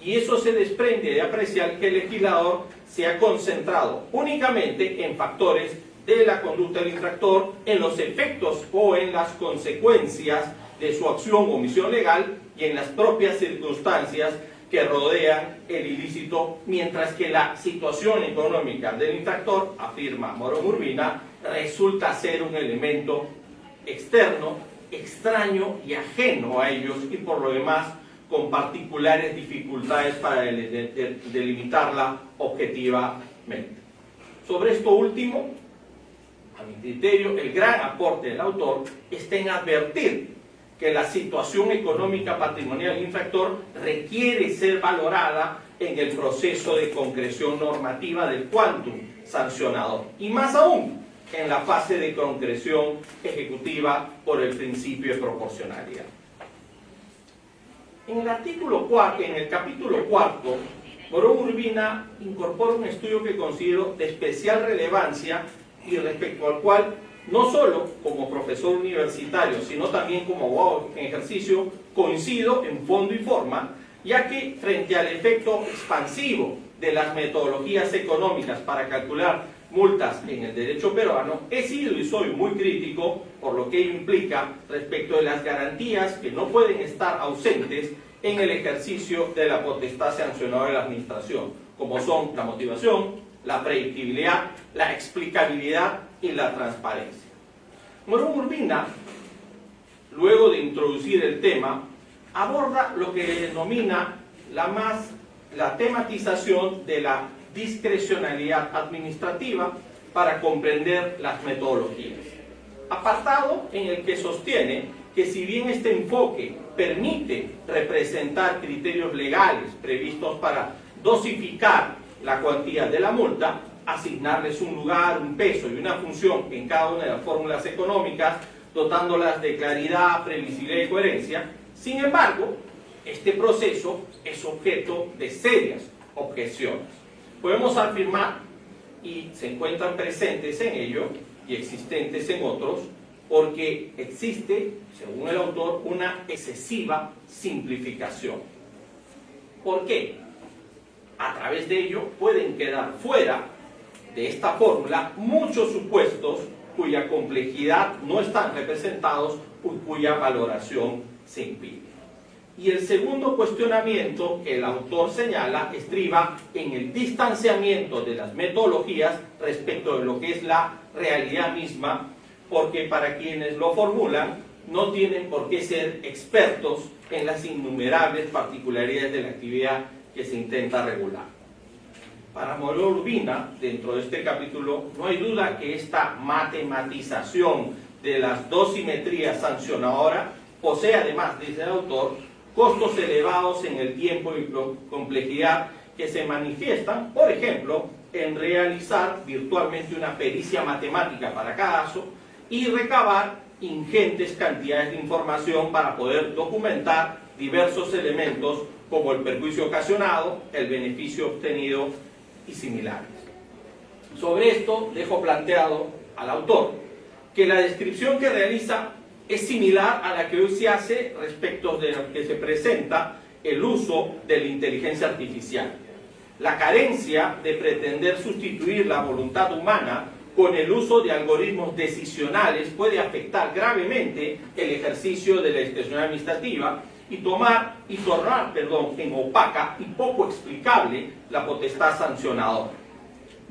y eso se desprende de apreciar que el legislador se ha concentrado únicamente en factores de la conducta del infractor, en los efectos o en las consecuencias de su acción o omisión legal y en las propias circunstancias que rodean el ilícito, mientras que la situación económica del infractor, afirma Morón Urbina, resulta ser un elemento externo, extraño y ajeno a ellos, y por lo demás con particulares dificultades para delimitarla objetivamente. Sobre esto último, a mi criterio, el gran aporte del autor está en advertir que la situación económica patrimonial del infractor requiere ser valorada en el proceso de concreción normativa del quantum sancionador, y más aún en la fase de concreción ejecutiva por el principio de proporcionalidad. En el capítulo 4, Morón Urbina incorpora un estudio que considero de especial relevancia y respecto al cual, no solo como profesor universitario, sino también como abogado en ejercicio, coincido en fondo y forma, ya que frente al efecto expansivo de las metodologías económicas para calcular multas en el derecho peruano, he sido y soy muy crítico por lo que ello implica respecto de las garantías que no pueden estar ausentes en el ejercicio de la potestad sancionadora de la administración, como son la motivación, la predictibilidad, la explicabilidad y la transparencia. Morón Urbina, luego de introducir el tema, aborda lo que denomina la tematización de la discrecionalidad administrativa para comprender las metodologías. Apartado en el que sostiene que si bien este enfoque permite representar criterios legales previstos para dosificar la cuantía de la multa, asignarles un lugar, un peso y una función en cada una de las fórmulas económicas, dotándolas de claridad, previsibilidad y coherencia, sin embargo, este proceso es objeto de serias objeciones. Podemos afirmar, y se encuentran presentes en ello y existentes en otros, porque existe, según el autor, una excesiva simplificación. ¿Por qué? A través de ello pueden quedar fuera de esta fórmula muchos supuestos cuya complejidad no están representados y cuya valoración se impide. Y el segundo cuestionamiento que el autor señala estriba en el distanciamiento de las metodologías respecto de lo que es la realidad misma, porque para quienes lo formulan no tienen por qué ser expertos en las innumerables particularidades de la actividad que se intenta regular. Para Morón Urbina, dentro de este capítulo, no hay duda que esta matematización de las dos simetrías sancionadoras posee, además, dice el autor, costos elevados en el tiempo y complejidad que se manifiestan, por ejemplo, en realizar virtualmente una pericia matemática para cada caso y recabar ingentes cantidades de información para poder documentar diversos elementos como el perjuicio ocasionado, el beneficio obtenido y similares. Sobre esto dejo planteado al autor que la descripción que realiza es similar a la que hoy se hace respecto de lo que se presenta el uso de la inteligencia artificial. La carencia de pretender sustituir la voluntad humana con el uso de algoritmos decisionales puede afectar gravemente el ejercicio de la discreción administrativa y tornar en opaca y poco explicable la potestad sancionadora.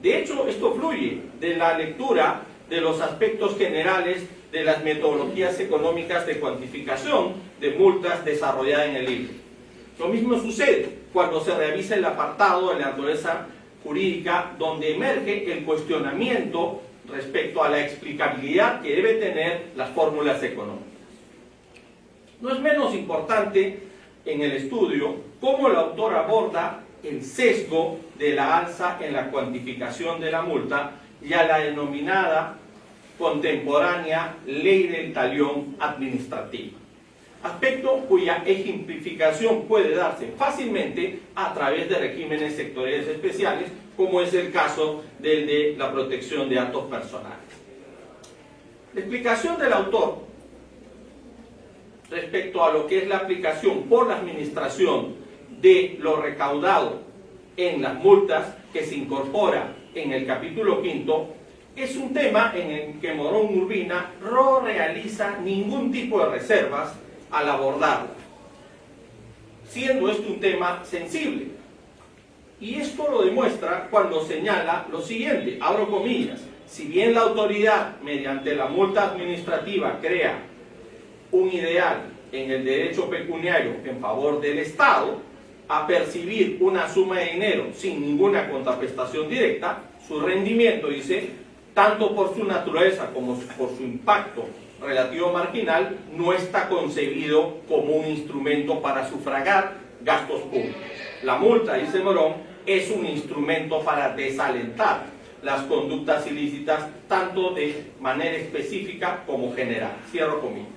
De hecho, esto fluye de la lectura de los aspectos generales de las metodologías económicas de cuantificación de multas desarrollada en el libro. Lo mismo sucede cuando se revisa el apartado de la naturaleza jurídica, donde emerge el cuestionamiento respecto a la explicabilidad que debe tener las fórmulas económicas. No es menos importante en el estudio cómo el autor aborda el sesgo de la alza en la cuantificación de la multa y a la denominada contemporánea ley del talión administrativa, aspecto cuya ejemplificación puede darse fácilmente a través de regímenes sectoriales especiales, como es el caso del de la protección de datos personales. La explicación del autor respecto a lo que es la aplicación por la administración de lo recaudado en las multas que se incorpora en el capítulo 5 es un tema en el que Morón Urbina no realiza ningún tipo de reservas al abordarlo, siendo esto un tema sensible. Y esto lo demuestra cuando señala lo siguiente, abro comillas: si bien la autoridad mediante la multa administrativa crea un ideal en el derecho pecuniario en favor del Estado a percibir una suma de dinero sin ninguna contraprestación directa, su rendimiento, dice, tanto por su naturaleza como por su impacto relativo marginal, no está concebido como un instrumento para sufragar gastos públicos. La multa, dice Morón, es un instrumento para desalentar las conductas ilícitas, tanto de manera específica como general. Cierro comillas.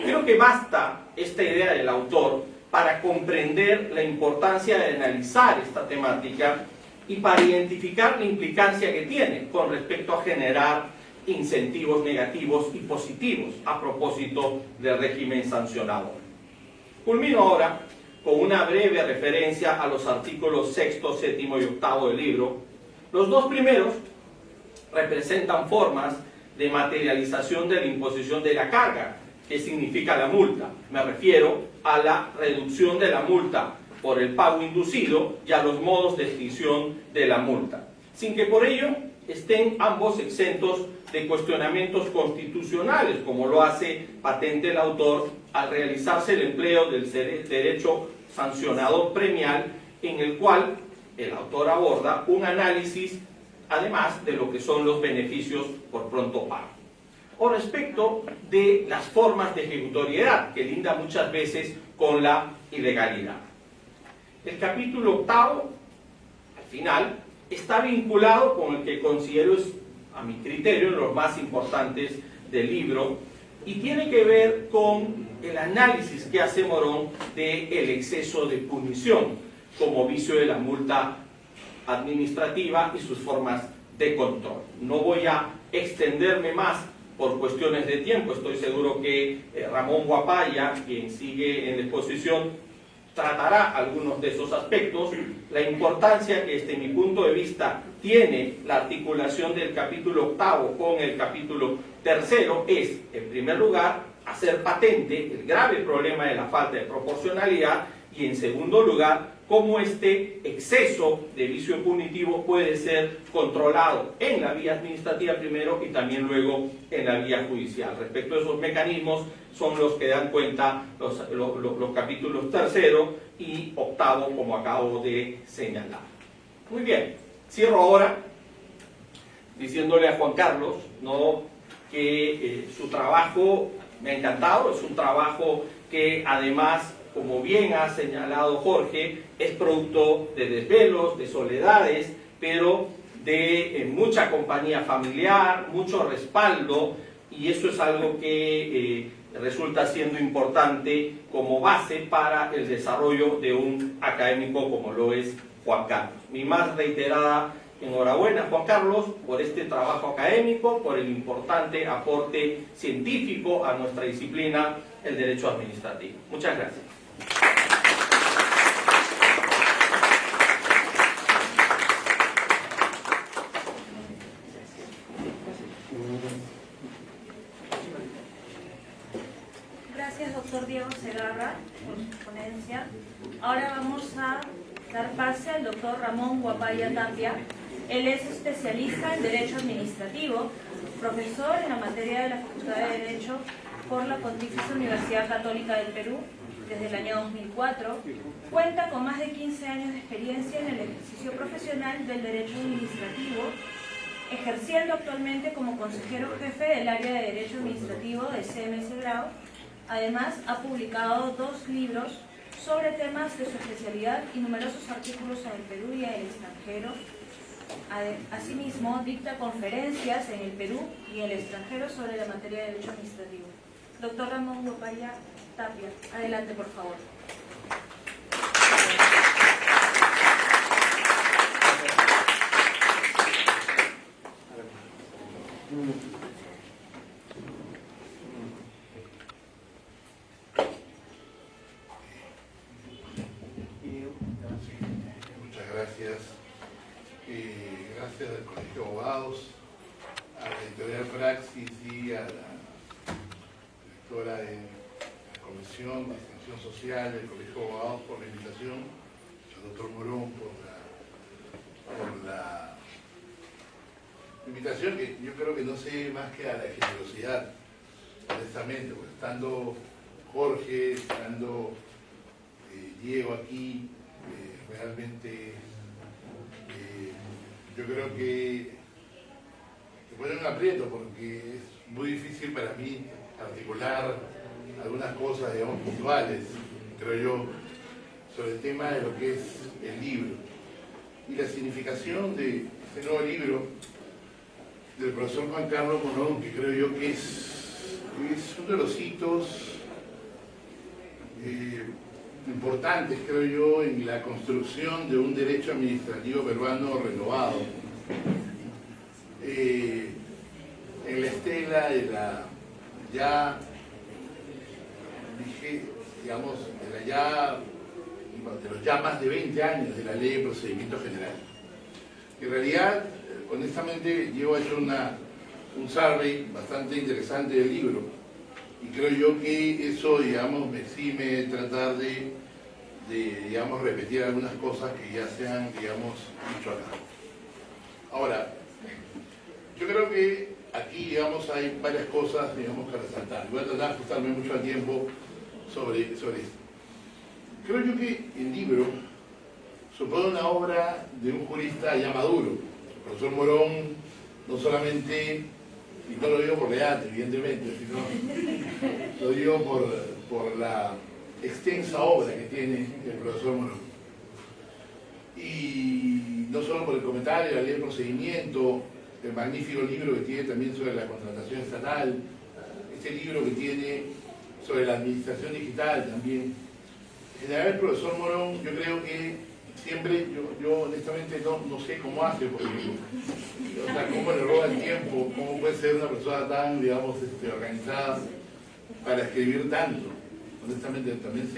Creo que basta esta idea del autor para comprender la importancia de analizar esta temática y para identificar la implicancia que tiene con respecto a generar incentivos negativos y positivos a propósito del régimen sancionador. Culmino ahora con una breve referencia a los artículos 6, 7 y 8 del libro. Los dos primeros representan formas de materialización de la imposición de la carga, que significa la multa. Me refiero a la reducción de la multa por el pago inducido y a los modos de extinción de la multa, sin que por ello estén ambos exentos de cuestionamientos constitucionales, como lo hace patente el autor al realizarse el empleo del derecho sancionador premial, en el cual el autor aborda un análisis además de lo que son los beneficios por pronto pago. O respecto de las formas de ejecutoriedad, que linda muchas veces con la ilegalidad. El capítulo 8, al final, está vinculado con el que considero es, a mi criterio, los más importantes del libro, y tiene que ver con el análisis que hace Morón del exceso de punición como vicio de la multa administrativa y sus formas de control. No voy a extenderme más por cuestiones de tiempo. Estoy seguro que Ramón Guapaya, quien sigue en la exposición, tratará algunos de esos aspectos. La importancia que desde mi punto de vista tiene la articulación del capítulo 8 con el capítulo 3 es, en primer lugar, hacer patente el grave problema de la falta de proporcionalidad y, en segundo lugar, cómo este exceso de vicio punitivo puede ser controlado en la vía administrativa primero y también luego en la vía judicial. Respecto a esos mecanismos son los que dan cuenta los capítulos 3 y 8, como acabo de señalar. Muy bien, cierro ahora diciéndole a Juan Carlos, que su trabajo me ha encantado, es un trabajo que además, como bien ha señalado Jorge, es producto de desvelos, de soledades, pero de mucha compañía familiar, mucho respaldo, y eso es algo que resulta siendo importante como base para el desarrollo de un académico como lo es Juan Carlos. Mi más reiterada enhorabuena, Juan Carlos, por este trabajo académico, por el importante aporte científico a nuestra disciplina, el derecho administrativo. Muchas gracias. Gracias, doctor Diego Segarra, por su ponencia. Ahora vamos a dar pase al doctor Ramón Guapaya Tapia. Él es especialista en Derecho Administrativo, profesor en la materia de la Facultad de Derecho por la Pontificia Universidad Católica del Perú desde el año 2004. Cuenta con más de 15 años de experiencia en el ejercicio profesional del derecho administrativo, ejerciendo actualmente como consejero jefe del área de Derecho Administrativo de CMS Grau. Además, ha publicado 2 libros sobre temas de su especialidad y numerosos artículos en el Perú y en el extranjero. Asimismo, dicta conferencias en el Perú y en el extranjero sobre la materia de Derecho Administrativo. Doctor Ramón Guapaya Tapia, adelante, por favor. Muchas gracias. Gracias al Colegio de Abogados, a la editorial Praxis y a la directora de la Comisión de Extensión Social del Colegio de Abogados por la invitación, al doctor Morón por la invitación, que yo creo que no sé más que a la generosidad, honestamente, porque estando Jorge, estando Diego aquí, realmente yo creo que ponen un aprieto porque es muy difícil para mí articular algunas cosas, digamos, puntuales, creo yo, sobre el tema de lo que es el libro y la significación de este nuevo libro del profesor Juan Carlos Morón, que creo yo que es uno de los hitos importantes, creo yo, en la construcción de un derecho administrativo peruano renovado, en la estela de la ya, digamos, de los ya más de 20 años de la Ley de Procedimiento General. En realidad, honestamente, yo he hecho un survey bastante interesante del libro, y creo yo que eso, digamos, me exime tratar de digamos, repetir algunas cosas que ya se han, digamos, dicho acá. Ahora, yo creo que aquí, digamos, hay varias cosas, digamos, que resaltar. Voy a tratar de ajustarme mucho al tiempo sobre esto. Creo yo que el libro supone una obra de un jurista ya maduro. El profesor Morón no solamente, y no lo digo por la edad, evidentemente, sino lo digo por la extensa obra que tiene el profesor Morón. Y no solo por el comentario de la ley de procedimiento, el magnífico libro que tiene también sobre la contratación estatal, este libro que tiene sobre la administración digital también. En general, el profesor Morón, yo creo que siempre, yo honestamente no sé cómo hace, porque, o sea, cómo le roba el tiempo, cómo puede ser una persona tan, digamos, organizada para escribir tanto. Honestamente, también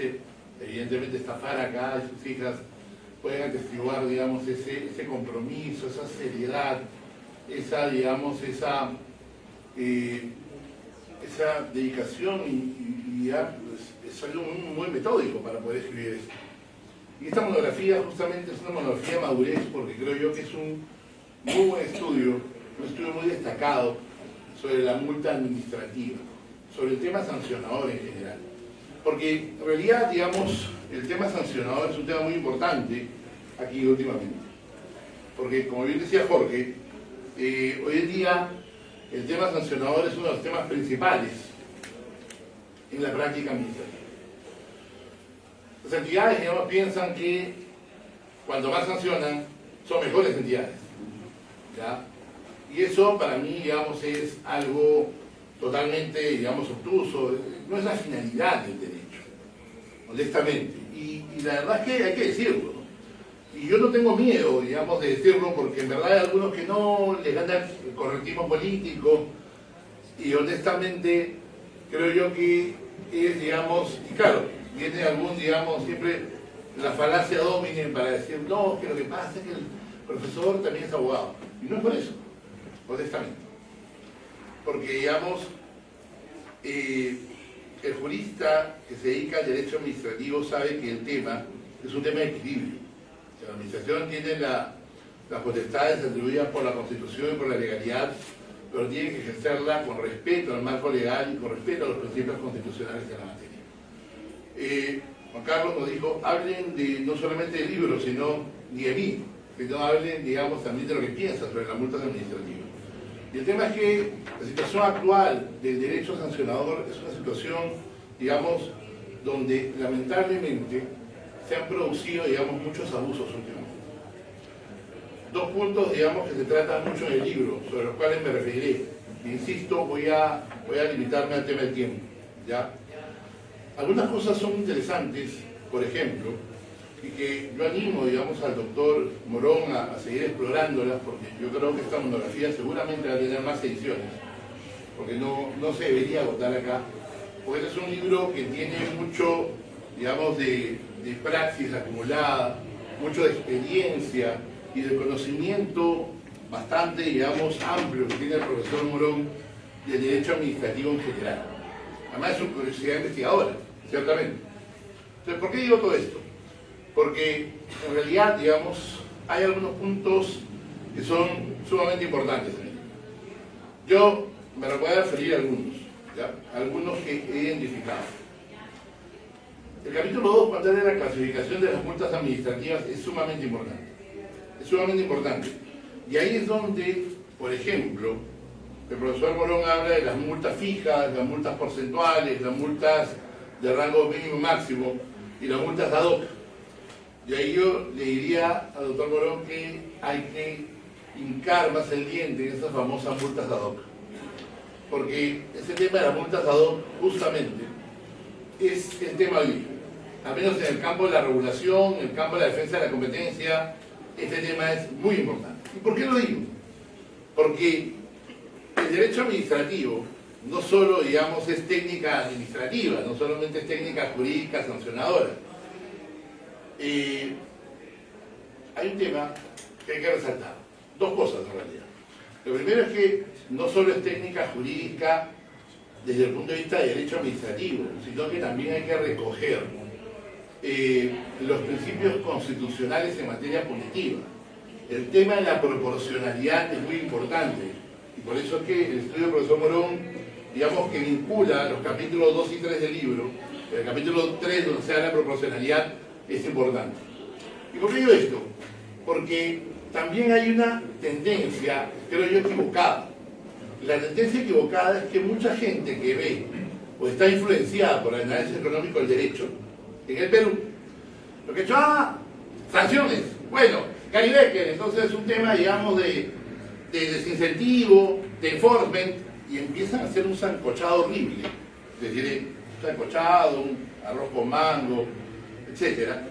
evidentemente estafar acá y sus hijas pueden atestiguar, digamos, ese compromiso, esa seriedad, esa, digamos, esa dedicación y ya, pues, es algo muy metódico para poder escribir esto. Y esta monografía justamente es una monografía de madurez, porque creo yo que es un muy buen estudio, un estudio muy destacado sobre la multa administrativa, sobre el tema sancionador en general. Porque en realidad, digamos, el tema sancionador es un tema muy importante aquí últimamente. Porque, como bien decía Jorge, hoy en día el tema sancionador es uno de los temas principales en la práctica administrativa. Las entidades, digamos, piensan que cuanto más sancionan, son mejores entidades, ¿ya? Y eso para mí, digamos, es algo totalmente, digamos, obtuso, no es la finalidad del derecho, honestamente. Y la verdad es que hay que decirlo, ¿no? Y yo no tengo miedo, digamos, de decirlo, porque en verdad hay algunos que no les gana el correctismo político, y honestamente creo yo que es, digamos, y claro, viene algún, digamos, siempre la falacia domine para decir, no, que lo que pasa es que el profesor también es abogado. Y no es por eso, honestamente. Porque, digamos, el jurista que se dedica al derecho administrativo sabe que el tema es un tema de equilibrio. O sea, la administración tiene las potestades atribuidas por la Constitución y por la legalidad pero tienen que ejercerla con respeto al marco legal y con respeto a los principios constitucionales de la materia. Juan Carlos nos dijo, hablen no solamente del libro, sino ni de mí, sino hablen, digamos, también de lo que piensan sobre las multas administrativas. Y el tema es que la situación actual del derecho sancionador es una situación, digamos, donde lamentablemente se han producido, digamos, muchos abusos últimamente. Dos puntos, digamos, que se tratan mucho en el libro, sobre los cuales me referiré. Insisto, voy a limitarme al tema del tiempo, ¿ya? Algunas cosas son interesantes, por ejemplo, y que yo animo, digamos, al doctor Morón a seguir explorándolas, porque yo creo que esta monografía seguramente va a tener más ediciones, porque no se debería agotar acá, porque este es un libro que tiene mucho, digamos, de praxis acumulada, mucho de experiencia y de conocimiento bastante, digamos, amplio que tiene el profesor Morón del derecho administrativo en general. Además es una curiosidad investigadora, ciertamente. Entonces, ¿por qué digo todo esto? Porque en realidad, digamos, hay algunos puntos que son sumamente importantes en el libro. Yo me voy a referir a algunos, ¿ya? Algunos que he identificado. El capítulo 2, cuando habla de la clasificación de las multas administrativas, es sumamente importante. Es sumamente importante. Y ahí es donde, por ejemplo, el profesor Morón habla de las multas fijas, las multas porcentuales, las multas de rango mínimo y máximo y las multas ad hoc. Y ahí yo le diría al doctor Morón que hay que hincar más el diente en esas famosas multas ad hoc. Porque ese tema de las multas ad hoc, justamente, es el tema hoy. Al menos en el campo de la regulación, en el campo de la defensa de la competencia, este tema es muy importante. ¿Y por qué lo digo? Porque el derecho administrativo no solo, digamos, es técnica administrativa, no solamente es técnica jurídica sancionadora. Hay un tema que hay que resaltar. Dos cosas en realidad. Lo primero es que no solo es técnica jurídica desde el punto de vista de derecho administrativo, sino que también hay que recoger los principios constitucionales en materia punitiva. El tema de la proporcionalidad es muy importante y por eso es que el estudio del profesor Morón, digamos, que vincula los capítulos 2 y 3 del libro. El capítulo 3, donde se habla de proporcionalidad, es importante. ¿Y por qué digo esto? Porque también hay una tendencia, creo yo, equivocada. La tendencia equivocada es que mucha gente que ve o está influenciada por el análisis económico del derecho en el Perú, lo que ha hecho, sanciones, bueno, Gary Becker, entonces es un tema, digamos, de desincentivo, de enforcement, y empiezan a hacer un sancochado horrible, es decir, un sancochado, un arroz con mango, etcétera,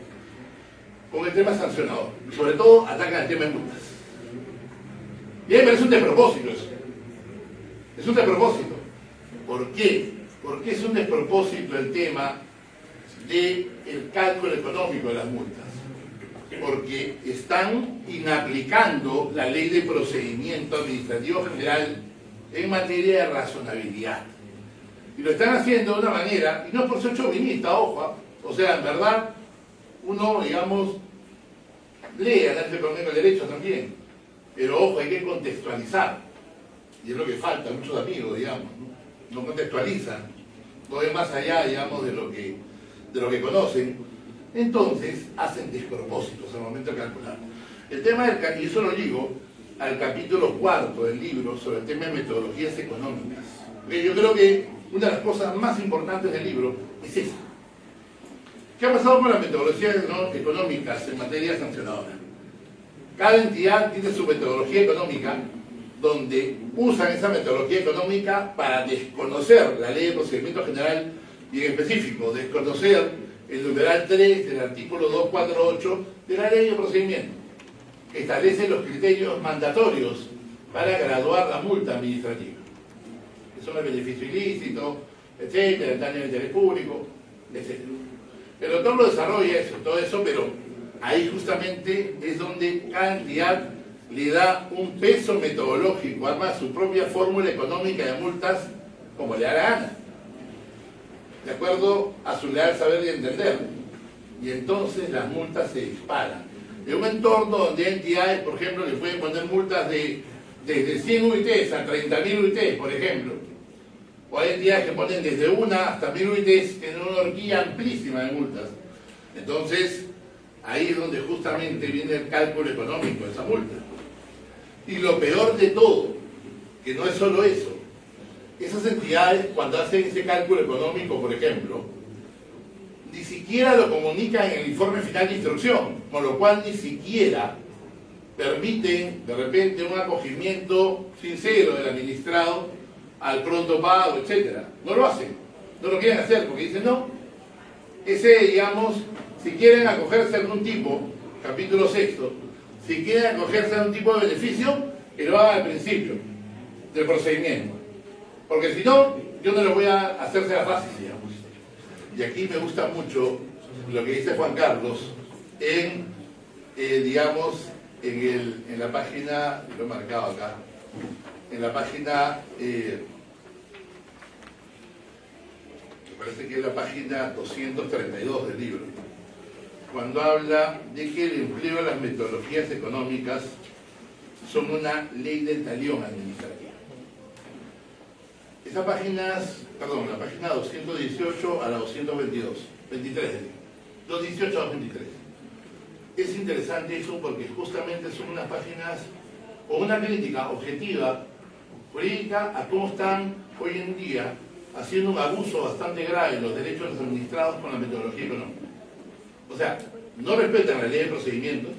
con el tema sancionador, y sobre todo atacan el tema de multas. Y a mí me parece un despropósito eso. Es un despropósito. ¿Por qué? Porque es un despropósito el tema del cálculo económico de las multas. Porque están inaplicando la ley de procedimiento administrativo general en materia de razonabilidad. Y lo están haciendo de una manera, y no por ser chauvinista, ojo, o sea, en verdad, uno, digamos, lee análisis económico del derecho también, pero ojo, hay que contextualizar, y es lo que falta a muchos amigos, digamos, no contextualizan, no ven más allá, digamos, de lo que conocen, entonces hacen despropósitos al momento de calcular. El tema del, y eso lo digo al capítulo 4 del libro sobre el tema de metodologías económicas. Yo creo que una de las cosas más importantes del libro es esa. ¿Qué ha pasado con las metodologías económicas en materia sancionadora? Cada entidad tiene su metodología económica donde usan esa metodología económica para desconocer la ley de procedimiento general y en específico desconocer el numeral 3 del artículo 248 de la ley de procedimiento, que establece los criterios mandatorios para graduar la multa administrativa, que son el beneficio ilícito, etcétera, el daño al interés público, etcétera. El doctor lo desarrolla eso, todo eso, pero ahí justamente es donde cada entidad le da un peso metodológico, arma su propia fórmula económica de multas como le da la gana, de acuerdo a su leal saber y entender. Y entonces las multas se disparan. En un entorno donde hay entidades, por ejemplo, que pueden poner multas de desde 100 UITs a 30.000 UITs, por ejemplo, o hay entidades que ponen desde 1 hasta 1.000 UITs, tienen una horquilla amplísima de multas. Entonces, ahí es donde justamente viene el cálculo económico de esa multa. Y lo peor de todo, que no es solo eso, esas entidades cuando hacen ese cálculo económico, por ejemplo, ni siquiera lo comunican en el informe final de instrucción, con lo cual ni siquiera permiten de repente un acogimiento sincero del administrado al pronto pago, etc. No lo hacen, no lo quieren hacer porque dicen no, ese, digamos, si quieren acogerse a algún tipo, capítulo 6, si quieren acogerse a un tipo de beneficio, que lo hagan al principio del procedimiento. Porque si no, yo no les voy a hacerse la fácil, digamos. Y aquí me gusta mucho lo que dice Juan Carlos en, digamos, en la página, lo he marcado acá, en la página, me parece que es la página 232 del libro, cuando habla de que el empleo de las metodologías económicas son una ley del talión administrativa. Esa página, perdón, la página 218 a la 222, 23, 218 a 223. Es interesante eso porque justamente son unas páginas o una crítica objetiva, jurídica, a cómo están hoy en día haciendo un abuso bastante grave de los derechos de los administrados con la metodología económica. O sea, no respetan la ley de procedimientos,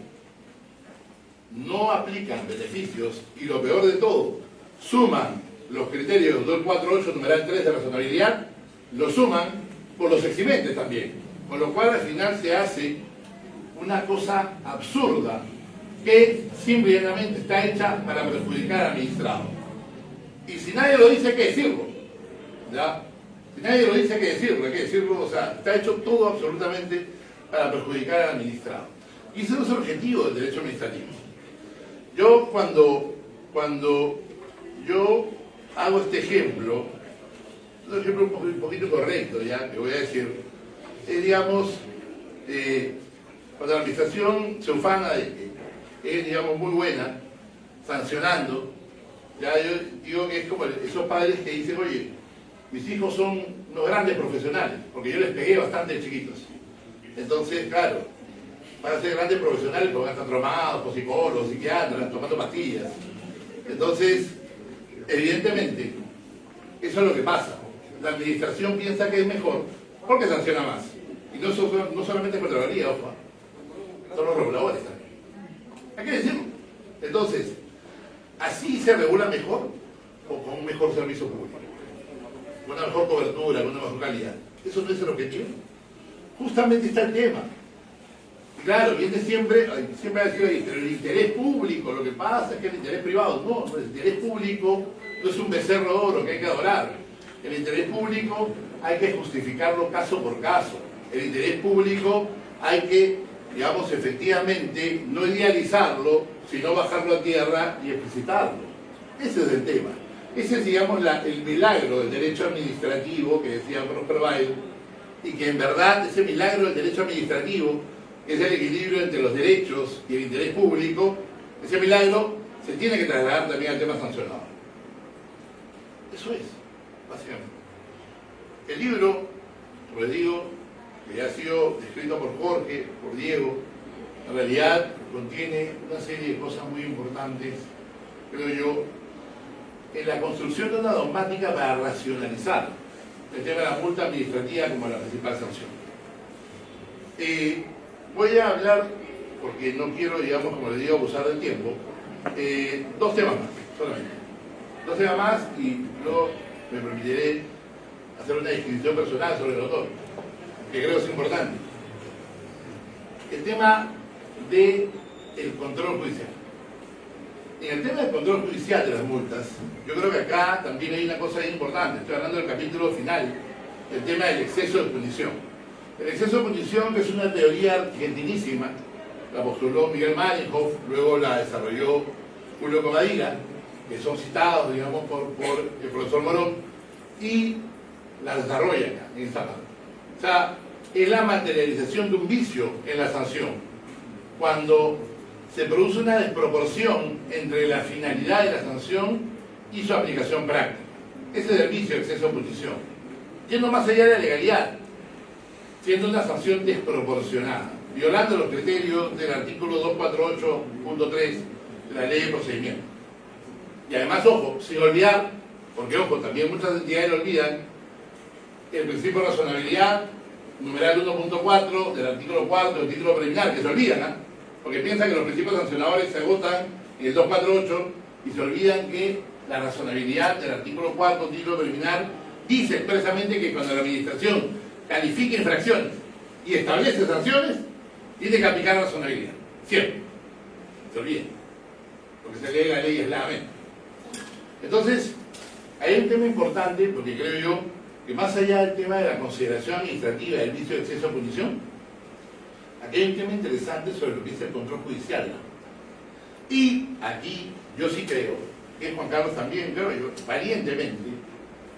no aplican beneficios y lo peor de todo, suman los criterios 248, numeral 3 de razonabilidad, lo suman por los eximentes también, con lo cual al final se hace una cosa absurda que simplemente está hecha para perjudicar al administrado. Y si nadie lo dice, hay que decirlo, ¿ya? Si nadie lo dice, hay que decirlo, o sea, está hecho todo absolutamente para perjudicar al administrado. Y ese no es el objetivo del derecho administrativo. Yo cuando yo hago este ejemplo, un ejemplo un poquito correcto, ya, que voy a decir, digamos, cuando la administración se ufana de que es, digamos, muy buena, sancionando, ya yo digo que es como esos padres que dicen, oye, mis hijos son unos grandes profesionales, porque yo les pegué bastante de chiquitos. Entonces, claro, para ser grandes profesionales, porque están traumados, por psicólogos, psiquiatras, tomando pastillas. Entonces, evidentemente, eso es lo que pasa. La administración piensa que es mejor porque sanciona más. Y no solamente Contraloría, ojo, son los reguladores también. Hay que decirlo. Entonces, ¿así se regula mejor o con un mejor servicio público? Con una mejor cobertura, con una mejor calidad. Eso no es el objetivo. Justamente está el tema. Y claro, viene siempre a decir ahí, pero el interés público, lo que pasa es que el interés privado, no, el interés público no es un becerro de oro que hay que adorar. El interés público hay que justificarlo caso por caso. El interés público hay que, digamos, efectivamente, no idealizarlo, sino bajarlo a tierra y explicitarlo. Ese es el tema. Ese es, digamos, el milagro del derecho administrativo que decía Prosper Weil, y que en verdad ese milagro del derecho administrativo, que es el equilibrio entre los derechos y el interés público, ese milagro se tiene que trasladar también al tema sancionado. Eso es, básicamente. El libro, como les digo, que ha sido escrito por Jorge, por Diego, en realidad contiene una serie de cosas muy importantes, creo yo, en la construcción de una dogmática para racionalizar el tema de la multa administrativa como la principal sanción. Voy a hablar, porque no quiero, digamos, como les digo, abusar del tiempo, dos temas más, solamente. Dos temas más y luego me permitiré hacer una descripción personal sobre el autor, que creo es importante. El tema del control judicial. En el tema del control judicial de las multas, yo creo que acá también hay una cosa importante. Estoy hablando del capítulo final, el tema del exceso de punición. El exceso de punición, que es una teoría argentinísima, la postuló Miguel Meinhof, luego la desarrolló Julio Comadira, que son citados, digamos, por el profesor Morón, y la desarrolla acá, en esta parte. O sea, es la materialización de un vicio en la sanción. Cuando se produce una desproporción entre la finalidad de la sanción y su aplicación práctica. Ese es el vicio de exceso de punición. Yendo más allá de la legalidad, siendo una sanción desproporcionada, violando los criterios del artículo 248.3 de la Ley de Procedimiento. Y además, ojo, sin olvidar, porque ojo, también muchas entidades lo olvidan, el principio de razonabilidad, numeral 1.4 del artículo 4 del título preliminar, que se olvidan, ¿eh? Porque piensan que los principios sancionadores se agotan en el 248 y se olvidan que la razonabilidad del artículo 4 título preliminar dice expresamente que cuando la administración califica infracciones y establece sanciones, tiene que aplicar razonabilidad. Siempre. Se olviden. Porque se lee la ley aisladamente. Entonces, hay un tema importante, porque creo yo que más allá del tema de la consideración administrativa del vicio de exceso de punición, aquí hay un tema interesante sobre lo que es el control judicial, ¿no? Y aquí yo sí creo, que Juan Carlos también, creo yo, valientemente,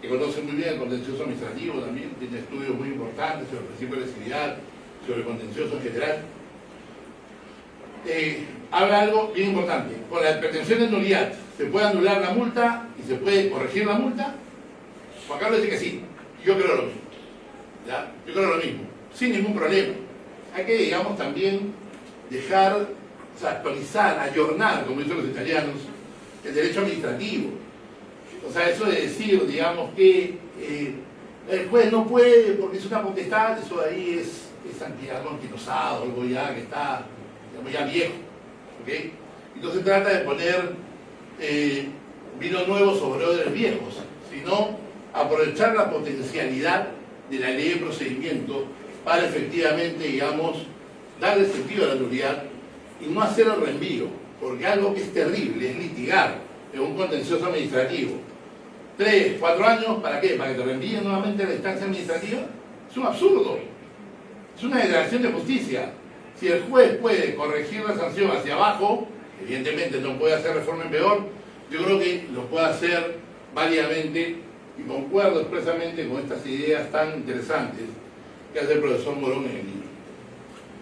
que conoce muy bien el contencioso administrativo también, tiene estudios muy importantes sobre el principio de lesividad, sobre el contencioso en general, habla algo bien importante. Con la pretensión de nulidad, ¿se puede anular la multa y se puede corregir la multa? Juan Carlos dice que sí, yo creo lo mismo. ¿Ya? Yo creo lo mismo, sin ningún problema. Hay que, digamos, también dejar, o sea, actualizar, ayornar, como dicen los italianos, el derecho administrativo. O sea, eso de decir, digamos, que el juez no puede porque es una potestad, eso de ahí es algo anquilosado, algo ya que está, digamos, ya viejo. ¿Okay? Entonces trata de poner vino nuevo sobre odres viejos, sino aprovechar la potencialidad de la ley de procedimiento para efectivamente, digamos, darle sentido a la nulidad y no hacer el reenvío, porque algo que es terrible es litigar en un contencioso administrativo 3, 4 años, ¿para qué? ¿Para que te reenvíen nuevamente a la instancia administrativa? Es un absurdo, es una degradación de justicia. Si el juez puede corregir la sanción hacia abajo, evidentemente no puede hacer reforma en peor, yo creo que lo puede hacer válidamente, y concuerdo expresamente con estas ideas tan interesantes que hace el profesor Morón en el libro.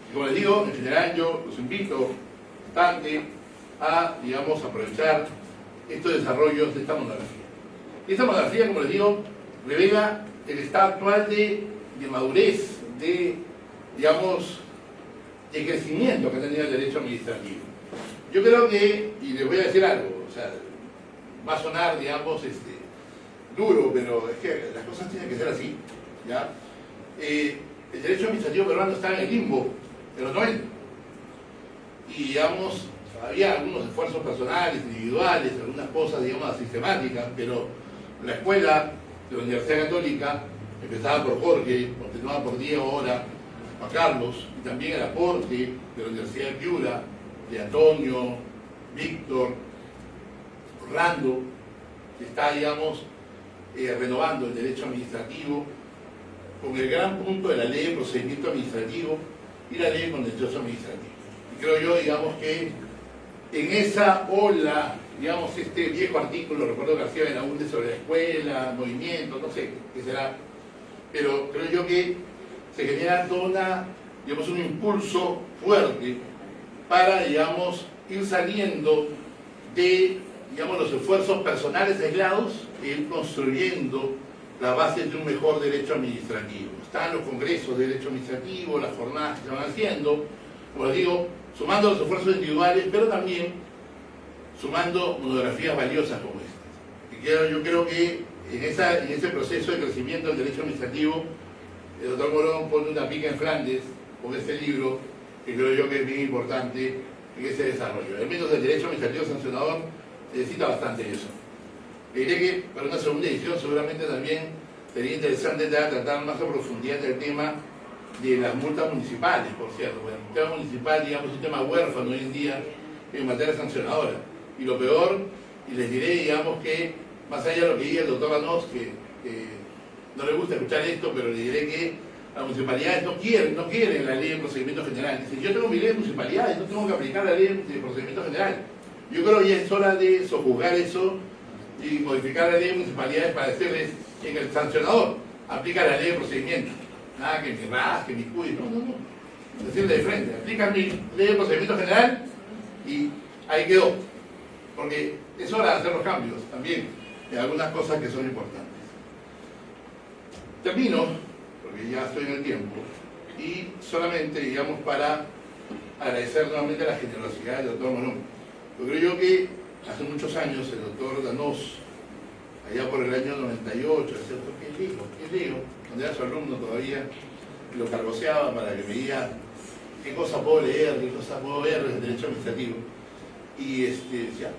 Y como les digo, en general yo los invito bastante a, digamos, aprovechar estos desarrollos de esta monografía. Y esta monografía, como les digo, revela el estado actual de madurez, de, digamos, de crecimiento que ha tenido el derecho administrativo. Yo creo que, y les voy a decir algo, o sea, va a sonar, digamos, duro, pero es que las cosas tienen que ser así, ¿ya? El derecho administrativo peruano está en el limbo de los 90. Y, digamos, había algunos esfuerzos personales, individuales, algunas cosas, digamos, sistemáticas, pero la escuela de la Universidad Católica, empezada por Jorge, continuada por Diego ahora, Juan Carlos, y también el aporte de la Universidad de Piura, de Antonio, Víctor, Orlando, que está, digamos, renovando el derecho administrativo con el gran punto de la ley de procedimiento administrativo y la ley de contencioso administrativo. Y creo yo, digamos, que en esa ola, digamos, este viejo artículo, recuerdo que hacía Benavente sobre la escuela, movimiento, no sé qué será, pero creo yo que se genera toda una, digamos, un impulso fuerte para, digamos, ir saliendo de, digamos, los esfuerzos personales aislados e ir construyendo la base de un mejor derecho administrativo. Están los congresos de derecho administrativo, las jornadas que se van haciendo, como les digo, sumando los esfuerzos individuales, pero también sumando monografías valiosas como estas. Y yo creo que en ese proceso de crecimiento del derecho administrativo, el doctor Morón pone una pica en Flandes con este libro, que creo yo que es bien importante en ese desarrollo. Al menos el derecho administrativo sancionador necesita bastante eso. Le diré que para una segunda edición seguramente también sería interesante tratar más a profundidad el tema de las multas municipales, por cierto. Bueno, el tema municipal, digamos, es un tema huérfano hoy en día en materia sancionadora. Y lo peor, y les diré, digamos, que más allá de lo que diga el doctor Lanos, que no le gusta escuchar esto, pero le diré que las municipalidades no quieren la ley de procedimiento general. Dicen, yo tengo mi ley de municipalidades, no tengo que aplicar la ley de procedimiento general. Yo creo que ya es hora de sojuzgar eso y modificar la ley de municipalidades para decirles en el sancionador, aplica la ley de procedimiento. Nada que mi RAS, que mi CUI, no. Decirle de frente, aplica mi ley de procedimiento general Y ahí quedó, porque es hora de hacer los cambios también, en algunas cosas que son importantes. Termino, porque ya estoy en el tiempo, y solamente, digamos, para agradecer nuevamente la generosidad del doctor Morón. Yo creo yo que hace muchos años el doctor Danós, allá por el año 98, ¿cierto? ¿Qué digo? Cuando era su alumno todavía, lo cargoseaba para que me diga qué cosa puedo leer, qué cosa puedo ver del derecho administrativo. Y decía,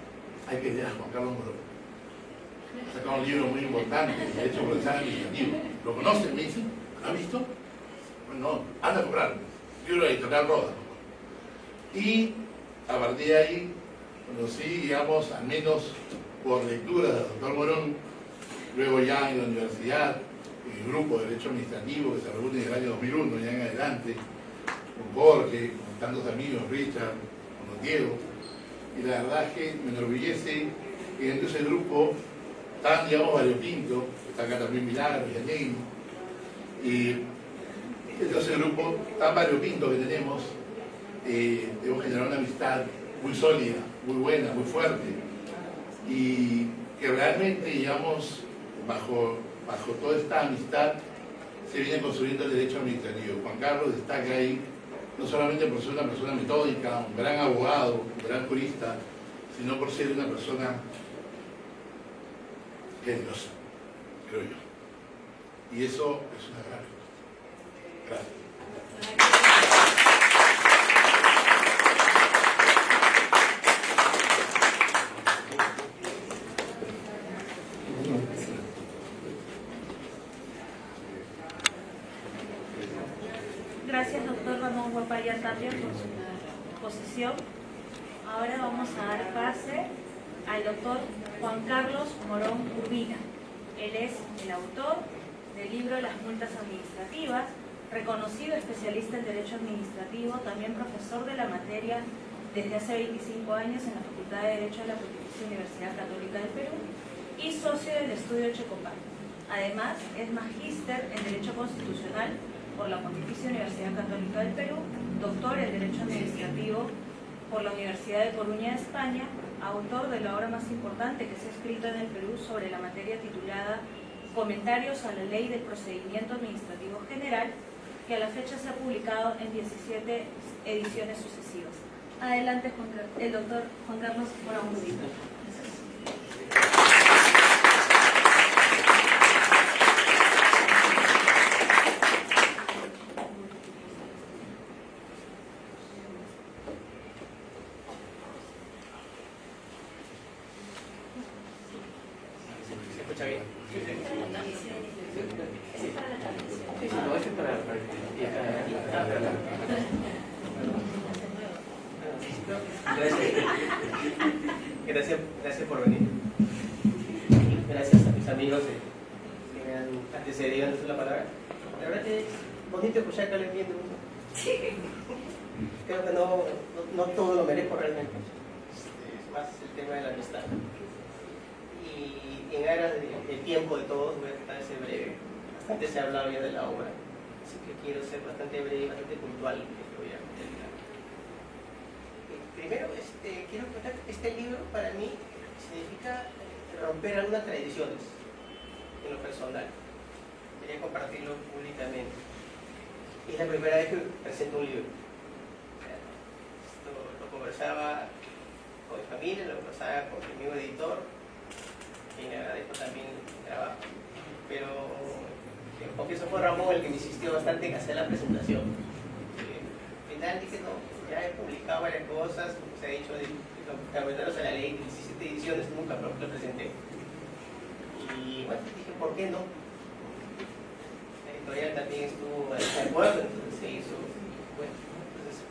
hay que leer a Juan Carlos Morón. Ha sacado un libro muy importante, Derecho Procesal Administrativo. ¿Lo conocen? Me dicen, ¿lo han visto? Bueno, anda a comprarlo. Libro de Editorial Roda. Y a partir de ahí conocí, digamos, al menos por lectura del doctor Morón, luego ya en la universidad, en el grupo de Derecho Administrativo que se reúne en el año 2001, ya en adelante, con Jorge, con tantos amigos, Richard, con Don Diego. Y la verdad es que me enorgullece que dentro de ese grupo tan, digamos, variopinto, está acá también Milagro, Yanegui, y dentro de ese grupo tan variopinto que tenemos, hemos generado una amistad muy sólida, muy buena, muy fuerte, y que realmente, digamos, bajo toda esta amistad se viene construyendo el derecho administrativo. Juan Carlos destaca ahí, no solamente por ser una persona metódica, un gran abogado, un gran jurista, sino por ser una persona generosa, creo yo. Y eso es una gran virtud. Gracias. Gracias, doctor Ramón Guapaya Tapia, por su exposición. Ahora vamos a dar pase al doctor Juan Carlos Morón Urbina. Él es el autor del libro Las multas administrativas, reconocido especialista en Derecho Administrativo, también profesor de la materia desde hace 25 años en la Facultad de Derecho de la Pontificia Universidad Católica del Perú y socio del estudio Checopar. Además, es magíster en Derecho Constitucional por la Pontificia Universidad Católica del Perú, doctor en Derecho Administrativo por la Universidad de Coruña, España, autor de la obra más importante que se ha escrito en el Perú sobre la materia titulada Comentarios a la Ley del Procedimiento Administrativo General, que a la fecha se ha publicado en 17 ediciones sucesivas. Adelante, el doctor Juan Carlos Morón Urbina. Gracias por venir. Gracias a mis amigos que me han antecedido en la palabra. La verdad que es bonito escuchar que hablen bien de uno. Creo que no todo lo merezco realmente. Es más el tema de la amistad. Y en aras del tiempo de todos, voy a tratar de ser breve. Bastante se ha hablado ya de la obra, así que quiero ser bastante breve y bastante puntual en lo que voy a terminar. Primero, quiero contar que este libro para mí significa romper algunas tradiciones en lo personal. Quería compartirlo públicamente. Y es la primera vez que presento un libro. Esto lo conversaba con mi familia, lo conversaba con mi amigo editor, y le agradezco también el trabajo. Pero confieso fue Ramón el que me insistió bastante en hacer la presentación. Al final dije, no, ya he publicado varias cosas, como se ha dicho, de comentarios a la ley, 17 ediciones, nunca lo presenté. Y bueno, dije, ¿por qué no? La editorial también estuvo de acuerdo, entonces se hizo. Bueno, entonces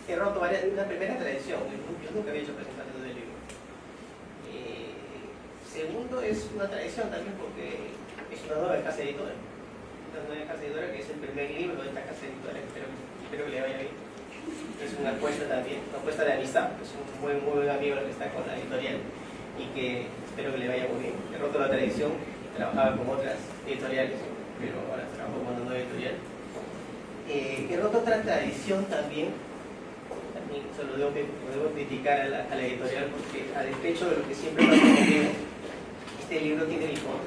he roto una primera tradición, yo nunca había hecho presentaciones del libro. Segundo, es una tradición también porque es una nueva casa editora. Una nueva casa editora que es el primer libro de esta casa editora, espero que le vaya bien. Es una apuesta también, una apuesta de amistad, es un muy buen amigo que está con la editorial y que espero que le vaya muy bien. He roto la tradición, trabajaba con otras editoriales, pero ahora trabajo con una nueva editorial. He roto otra tradición también y se lo debo criticar a la editorial, porque a despecho de lo que siempre pasa conmigo, este libro tiene mi fondo.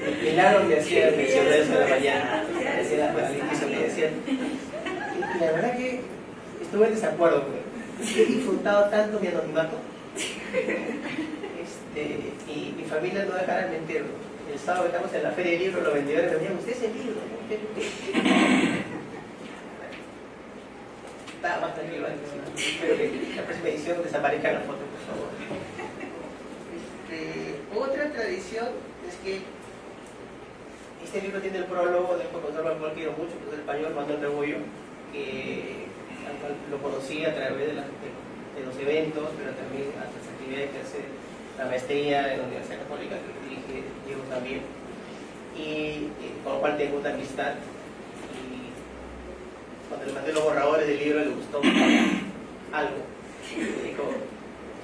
El milagro me hacía mencionar eso en la mañana, al inicio me decían, y la verdad que estuve en desacuerdo, he disfrutado tanto mi anonimato, y mi familia no dejara mentirlo. El sábado que estamos en la feria del libro, los vendedores me decían, usted es el libro, ¿no? Estaba más tranquilo antes, ¿no? Espero que la próxima edición desaparezca la foto, por favor. Otra tradición es que este libro tiene el prólogo del profesor al cual quiero mucho, que es el español Manuel Rebollo, que lo conocí a través de los eventos, pero también a las actividades que hace la maestría en la Universidad Católica, que dirige Diego también, y con lo cual tengo una amistad. Y cuando le mandé los borradores del libro, le gustó algo. Me dijo,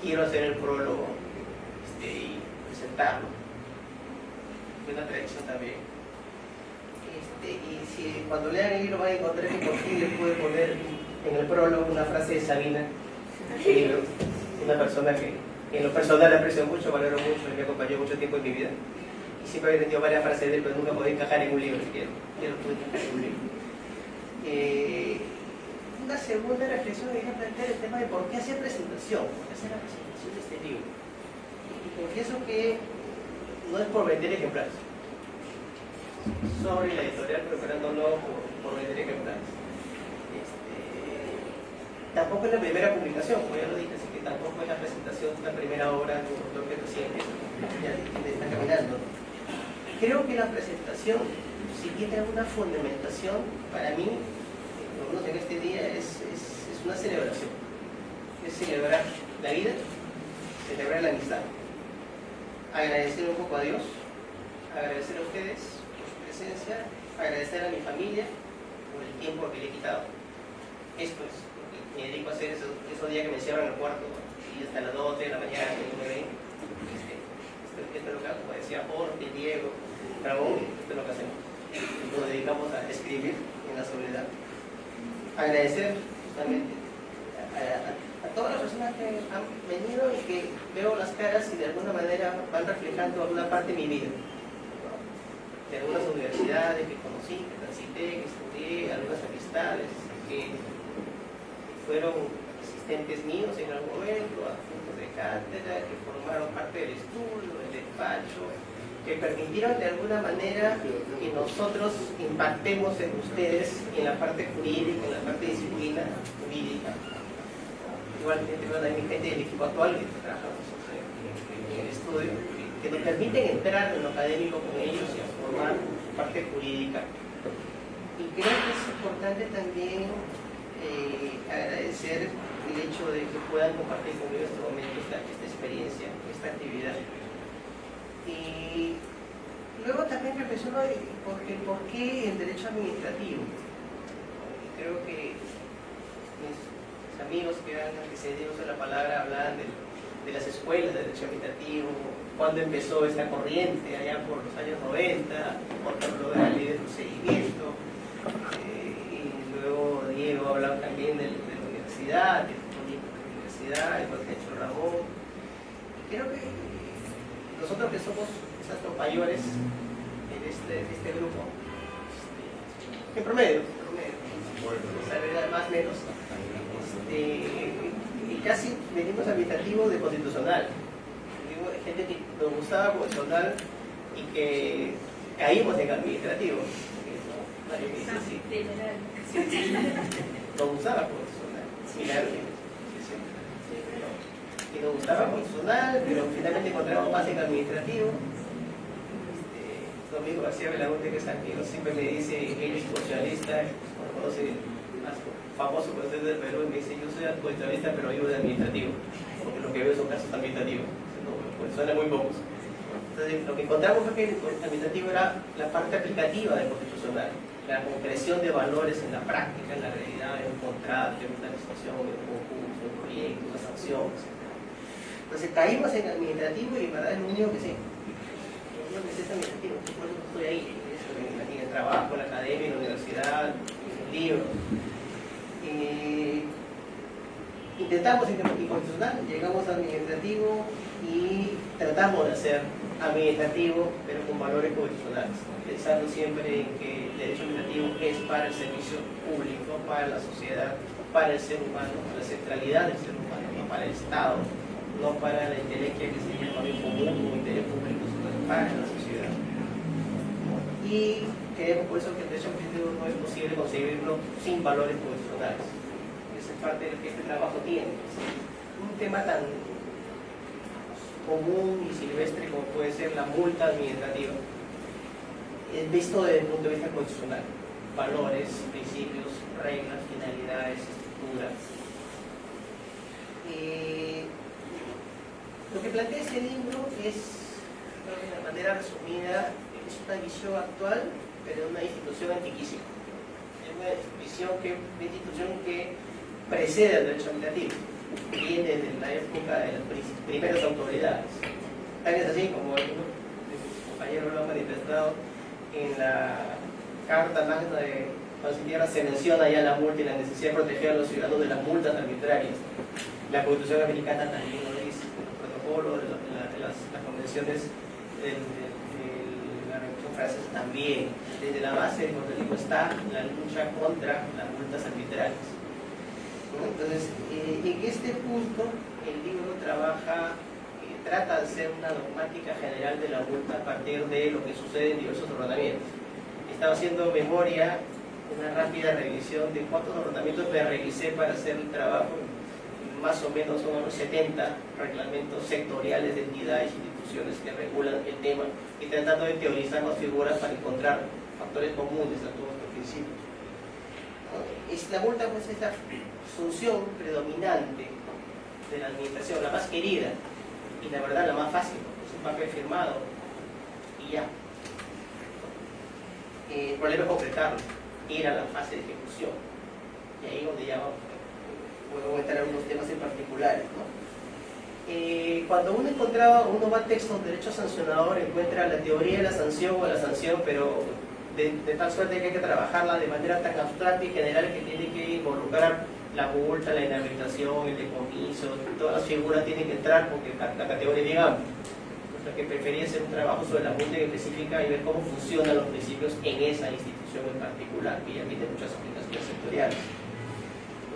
quiero hacer el prólogo y presentarlo. Es una tradición también. Y si cuando lean el libro van a encontrar que por fin le pude poner en el prólogo una frase de Sabina, una persona que en lo personal aprecio mucho, valoro mucho, me acompañó mucho tiempo en mi vida. Y siempre he tenido varias frases de él, pero nunca podía encajar en un libro siquiera. Ya lo pude encajar en un libro. Una segunda reflexión me deja plantear el tema de por qué hacer presentación, por qué hacer la presentación de este libro. Y confieso que no es por vender ejemplares. Sobre la editorial preparándolo por vender ejemplares. Tampoco es la primera publicación, como ya lo dije, así que tampoco es la presentación de la primera obra de un autor que recién ya está caminando. Creo que la presentación, si tiene alguna fundamentación, para mí, por lo menos en este día, es una celebración. Es celebrar la vida, celebrar la amistad. Agradecer un poco a Dios, agradecer a ustedes por su presencia, agradecer a mi familia por el tiempo que le he quitado. Esto es. Me dedico a hacer esos días que me cierran el cuarto y hasta las 2 de la mañana que me ven. Esto es lo que hago, como decía Jorge, Diego, Ramón, esto es lo que hacemos. Nos dedicamos a escribir en la soledad. Agradecer justamente a todas las personas que han venido y que veo las caras y de alguna manera van reflejando alguna parte de mi vida. De algunas universidades que conocí, que transité, que estudié, algunas amistades que fueron asistentes míos en algún momento, adjuntos de cátedra, que formaron parte del estudio, del despacho, que permitieron de alguna manera que nosotros impactemos en ustedes en la parte jurídica, en la parte de disciplina jurídica. Igualmente, hay mi gente del equipo actual que trabaja en el estudio, que nos permiten entrar en lo académico con ellos y a formar parte jurídica. Y creo que es importante también agradecer el hecho de que puedan compartir conmigo en este momento esta experiencia, esta actividad. Y luego también reflexiono por qué el derecho administrativo. Creo que mis amigos que han antecedido a la palabra hablaban de las escuelas de derecho administrativo, cuando empezó esta corriente, allá por los años 90, por ejemplo de la ley de procedimiento. Luego Diego ha hablado también de la universidad, del proyecto de la universidad, igual que ha hecho Ramón. Creo que nosotros que somos exactos mayores en este grupo, en promedio, más o menos, y casi venimos administrativos de constitucional. Digo, gente que nos gustaba constitucional y que caímos en administrativo. Nos gustaba constitucional, y nos gustaba constitucional, pero finalmente encontramos más en administrativo. Domingo García Belaunte, que es amigo, siempre me dice, él es constitucionalista, cuando conoce más famoso presidente del Perú, y me dice, yo soy constitucionalista, pero ayudo de administrativo, porque lo que veo son casos administrativos, pues suena muy pocos. Entonces, lo que encontramos fue que el administrativo era la parte aplicativa del constitucional, la concreción de valores en la práctica, en la realidad, en un contrato, en una licitación, en un concurso, en un proyecto, una sanción, etc. Entonces caímos en administrativo y en verdad es lo único que sé. Lo que sé es administrativo, por eso estoy ahí, en el trabajo, en la academia, en la universidad, en libro. Intentamos en constitucional, llegamos a administrativo y tratamos de hacer administrativo, pero con valores constitucionales, pensando siempre en que el derecho administrativo es para el servicio público, para la sociedad, para el ser humano, para la centralidad del ser humano, no para el Estado, no para la intelequia que se llama bien común o interés público, sino para la sociedad. Y creemos por eso que el derecho administrativo no es posible conseguirlo sin valores constitucionales. Esa es parte de lo que este trabajo tiene. Un tema tan común y silvestre como puede ser la multa administrativa, visto desde el punto de vista constitucional, valores, principios, reglas, finalidades, estructuras. Lo que plantea este libro es, creo que de una manera resumida, es una visión actual, pero de una institución antiquísima. Es una institución que precede al derecho administrativo, viene desde la época de las primeras autoridades. Tal es así como el compañero lo ha manifestado en la Carta Magna de Paz y Tierra, se menciona ya la multa y la necesidad de proteger a los ciudadanos de las multas arbitrarias. La Constitución Americana también lo dice, los protocolos, las convenciones de la Revolución Francesa también. Desde la base del Código está la lucha contra las multas arbitrarias. Entonces, en este punto, el libro trata de hacer una dogmática general de la multa a partir de lo que sucede en diversos ordenamientos. Estaba haciendo memoria, una rápida revisión de cuántos ordenamientos me revisé para hacer el trabajo. Más o menos son unos 70 reglamentos sectoriales de entidades e instituciones que regulan el tema y tratando de teorizar las figuras para encontrar factores comunes a todos los principios. La multa pues, es la función predominante de la administración, la más querida y la verdad la más fácil, es un papel firmado y ya. El problema es concretarlo, ir a la fase de ejecución y ahí donde ya podemos entrar en unos temas en particulares, ¿no? Cuando uno va a textos de derecho sancionador, encuentra la teoría de la sanción o la sanción, pero de tal suerte que hay que trabajarla de manera tan abstracta y general que tiene que involucrar la multa, la inhabilitación, el decomiso, todas las figuras tienen que entrar porque la categoría es bien amplia. O sea que prefería hacer un trabajo sobre la multa específica y ver cómo funcionan los principios en esa institución en particular, que ya tiene muchas aplicaciones sectoriales,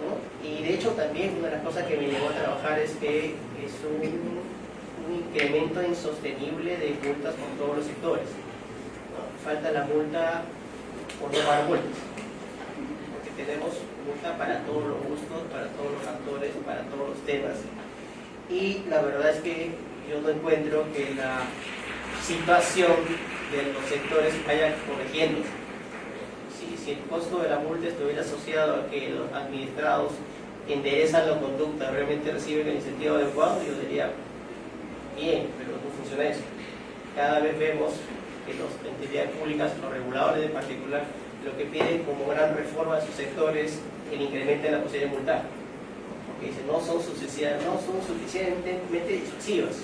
¿no? Y de hecho también una de las cosas que me llevó a trabajar es que es un incremento insostenible de multas con todos los sectores, ¿no? Falta la multa por no pagar multas, porque tenemos multa para todos los gustos, para todos los actores, para todos los temas, y la verdad es que yo no encuentro que la situación de los sectores vaya corrigiendo. Si el costo de la multa estuviera asociado a que los administrados enderezan la conducta, realmente reciben el incentivo adecuado, yo diría, bien, pero no funciona eso. Cada vez vemos que las entidades públicas, los reguladores en particular, lo que piden como gran reforma de sus sectores, el incremento en la posibilidad de multar. Porque dicen, no son suficientemente disuasivas.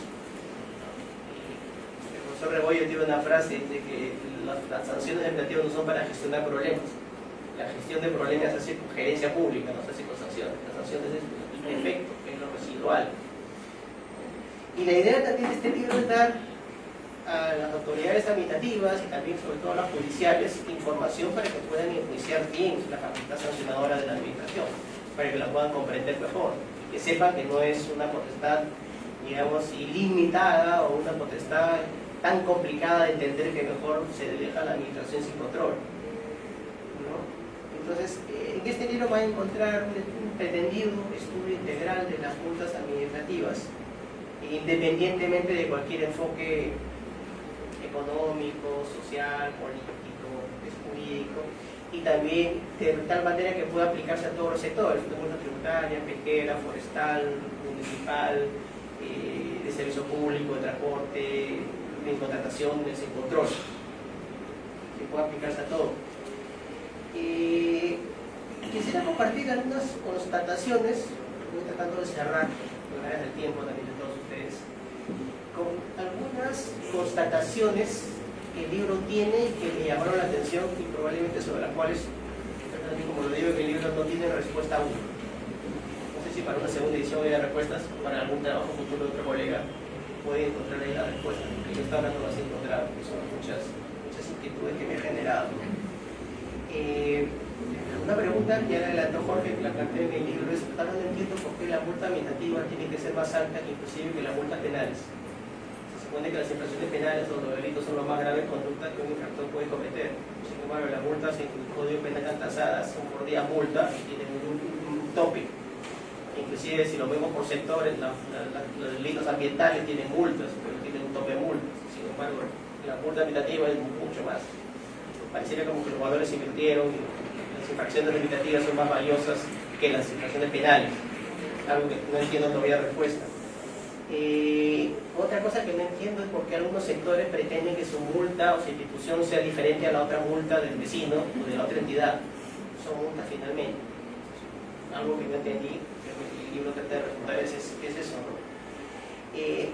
El profesor Rebollo tiene una frase de que las sanciones administrativas no son para gestionar problemas. La gestión de problemas se hace con gerencia pública, no se hace con sanciones. Las sanciones es un efecto, es lo residual. Y la idea también de este libro es dar a las autoridades administrativas y también sobre todo a las judiciales información para que puedan enjuiciar bien la facultad sancionadora de la administración, para que la puedan comprender mejor, que sepan que no es una potestad, digamos, ilimitada o una potestad tan complicada de entender que mejor se deja la administración sin control, ¿no? Entonces, en este libro van a encontrar un pretendido estudio integral de las multas administrativas, independientemente de cualquier enfoque económico, social, político, jurídico, y también de tal manera que pueda aplicarse a todos los sectores, de multa tributaria, pesquera, forestal, municipal, de servicio público, de transporte, de contratación, de control, que pueda aplicarse a todo. Quisiera compartir algunas constataciones, voy tratando de cerrar, con áreas del tiempo también de todos ustedes, con algunas constataciones que el libro tiene y que me llamaron la atención y probablemente sobre las cuales también como lo digo en el libro, no tiene respuesta aún. No sé si para una segunda edición haya respuestas, o para algún trabajo futuro de otro colega puede encontrar ahí la respuesta, porque yo hasta ahora no las he encontrado, porque son muchas inquietudes que me ha generado. Una pregunta que ya adelantó Jorge, que la planteé en el libro, es: ahora no entiendo por qué la multa administrativa tiene que ser más alta inclusive que las multas penales. Se supone que las infracciones penales o los delitos son las más graves conductas que un infractor puede cometer. Sin embargo, las multas en el Código Penal están tasadas, son por día multa y tienen un tope. Inclusive si lo vemos por sectores, los delitos ambientales tienen multas, pero tienen un tope de multas. Sin embargo, la multa administrativa es mucho más. Pareciera como que los valores se invirtieron y las infracciones administrativas son más valiosas que las infracciones penales. Algo que no entiendo todavía respuesta. Otra cosa que no entiendo es por qué algunos sectores pretenden que su multa o su institución sea diferente a la otra multa del vecino o de la otra entidad. Son multas finalmente. Algo que no entendí, que el libro trata de refutar es eso, ¿no?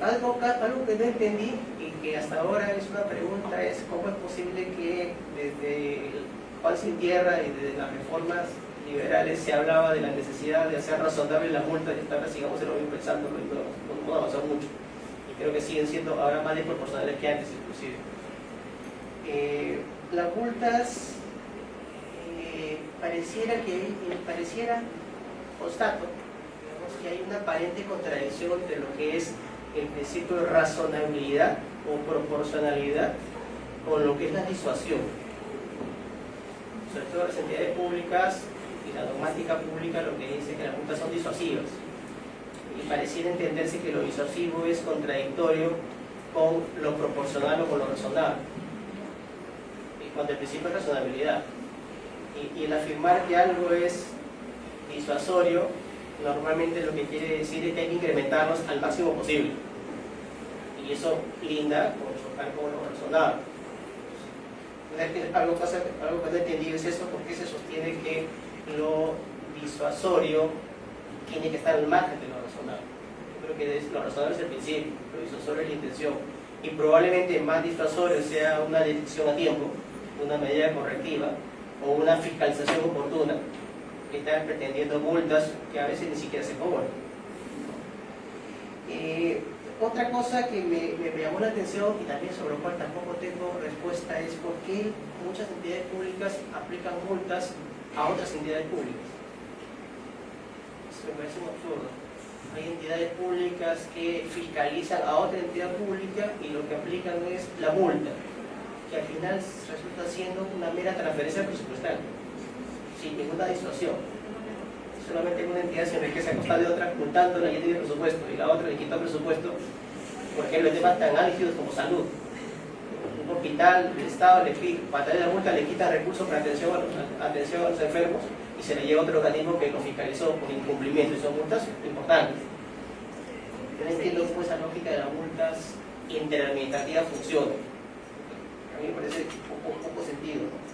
Algo que no entendí y que hasta ahora es una pregunta es: ¿cómo es posible que desde el Juan Sin Tierra y desde las reformas liberales se hablaba de la necesidad de hacer razonable la multa y hasta ahora sigamos en lo mismo pensando, no avanzó mucho? Y creo que siguen siendo ahora más desproporcionales que antes inclusive. Las multas pareciera, constato, digamos, que hay una aparente contradicción entre lo que es el principio de razonabilidad o proporcionalidad con lo que es la disuasión. Sobre todo las entidades públicas y la dogmática pública lo que dice que las multas son disuasivas. Y pareciera entenderse que lo disuasivo es contradictorio con lo proporcional o con lo razonable. Y cuando el principio es razonabilidad. Y el afirmar que algo es disuasorio, normalmente lo que quiere decir es que hay que incrementarlos al máximo posible. Y eso linda con chocar con lo razonable. Algo que no he entendido es eso, porque se sostiene que lo disuasorio tiene que estar al margen de lo razonable. Yo creo que lo razonable es el principio, lo disuasorio es la intención. Y probablemente más disuasorio sea una detección a tiempo, una medida correctiva o una fiscalización oportuna, que están pretendiendo multas que a veces ni siquiera se cobran. Otra cosa que me llamó la atención y también sobre lo cual tampoco tengo respuesta es por qué muchas entidades públicas aplican multas a otras entidades públicas. Eso me parece un absurdo. Hay entidades públicas que fiscalizan a otra entidad pública y lo que aplican es la multa, que al final resulta siendo una mera transferencia presupuestal, sin ninguna disuasión. Solamente una entidad se enriquece a costa de otra, multándola, ya tiene presupuesto, y la otra le quita presupuesto. Por ejemplo, en temas tan álgidos como salud. Un hospital, el Estado le pide, para tener la multa, le quita recursos para atención a los enfermos y se le lleva otro organismo que lo fiscalizó por incumplimiento, y son multas importantes. Yo no entiendo cómo esa lógica de las multas interadministrativas funciona. A mí me parece poco sentido, ¿no?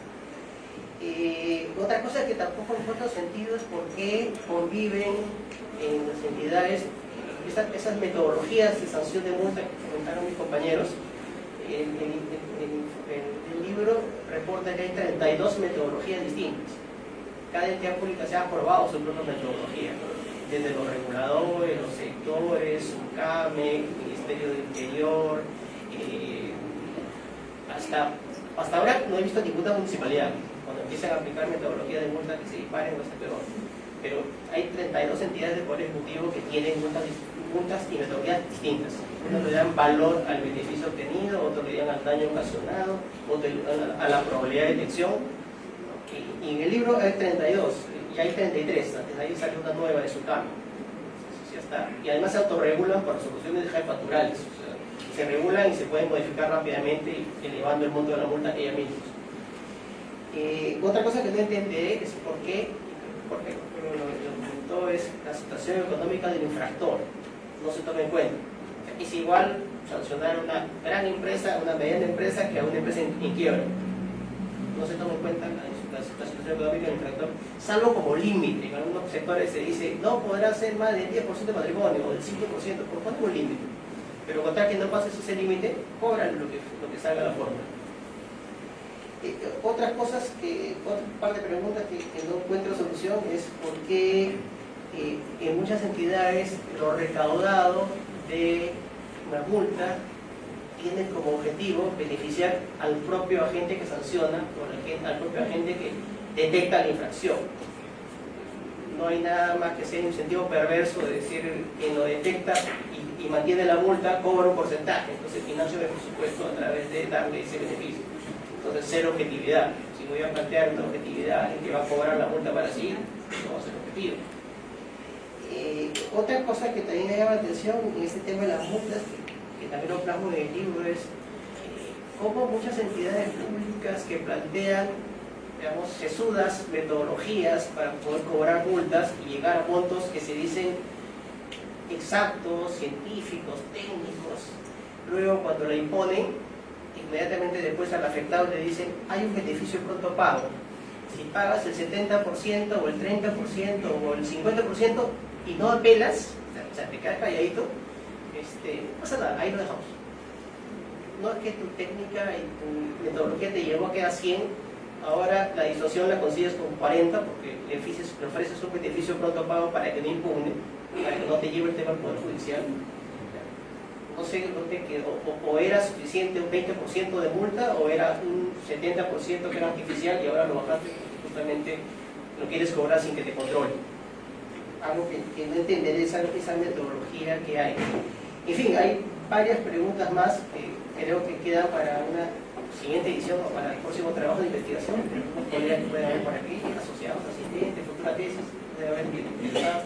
Otra cosa que tampoco encuentro sentido es por qué conviven en las entidades esas metodologías de sanción de multa que comentaron mis compañeros. El libro reporta que hay 32 metodologías distintas. Cada entidad pública se ha aprobado su propia metodología, desde los reguladores, los sectores, UCAME, Ministerio del Interior, hasta ahora no he visto ninguna municipalidad cuando empiezan a aplicar metodologías de multa que se disparen o se peor. Pero hay 32 entidades de poder ejecutivo que tienen multas y metodologías distintas. Uno le dan valor al beneficio obtenido, otro le dan al daño ocasionado, otro le dan a la probabilidad de detección. Y en el libro hay 32 y hay 33, antes de ahí sale una nueva de su cambio. Ya está. Y además se autorregulan por resoluciones jefaturales. O sea, se regulan y se pueden modificar rápidamente, elevando el monto de la multa ellas mismas. Otra cosa que no entenderé es por qué, porque lo comentó, es la situación económica del infractor. No se toma en cuenta. Es igual sancionar a una gran empresa, a una mediana empresa, que a una empresa en quiebra. No se toma en cuenta la situación económica del infractor, salvo como límite. En algunos sectores se dice no podrá ser más del 10% de patrimonio o del 5%, por cuánto un límite. Pero con tal que no pases ese límite, cobran lo que salga a la forma. Otras cosas, otra par de preguntas que no encuentro solución es por qué en muchas entidades lo recaudado de una multa tiene como objetivo beneficiar al propio agente que sanciona o al propio agente que detecta la infracción. No hay nada más que ser un incentivo perverso de decir quien lo detecta y mantiene la multa cobra un porcentaje, entonces financia el presupuesto a través de darle ese beneficio. Entonces, cero objetividad. Si voy a plantear una objetividad en que va a cobrar la multa para sí, no va a ser objetivo. Otra cosa que también me llama la atención en este tema de las multas, que también lo plasmo en el libro, es cómo muchas entidades públicas que plantean, digamos, sesudas metodologías para poder cobrar multas y llegar a montos que se dicen exactos, científicos, técnicos, luego cuando la imponen, inmediatamente después al afectado le dicen hay un beneficio pronto pago. Si pagas el 70% o el 30% o el 50% y no apelas, o sea, te quedas calladito, no pasa nada, ahí lo dejamos. No es que tu técnica y tu metodología te llevó a quedar 100, ahora la disuasión la consigues con 40 porque le ofreces un beneficio pronto pago para que no impugne, para que no te lleve el tema al Poder Judicial. No sé dónde quedó, o era suficiente un 20% de multa o era un 70% que era artificial y ahora lo bajaste justamente lo quieres cobrar sin que te controle. Algo que no entenderé esa metodología que hay. En fin, hay varias preguntas más que creo que quedan para una siguiente edición o para el próximo trabajo de investigación. Puede haber por aquí asociados, asistentes, futura tesis, debe haber interesados.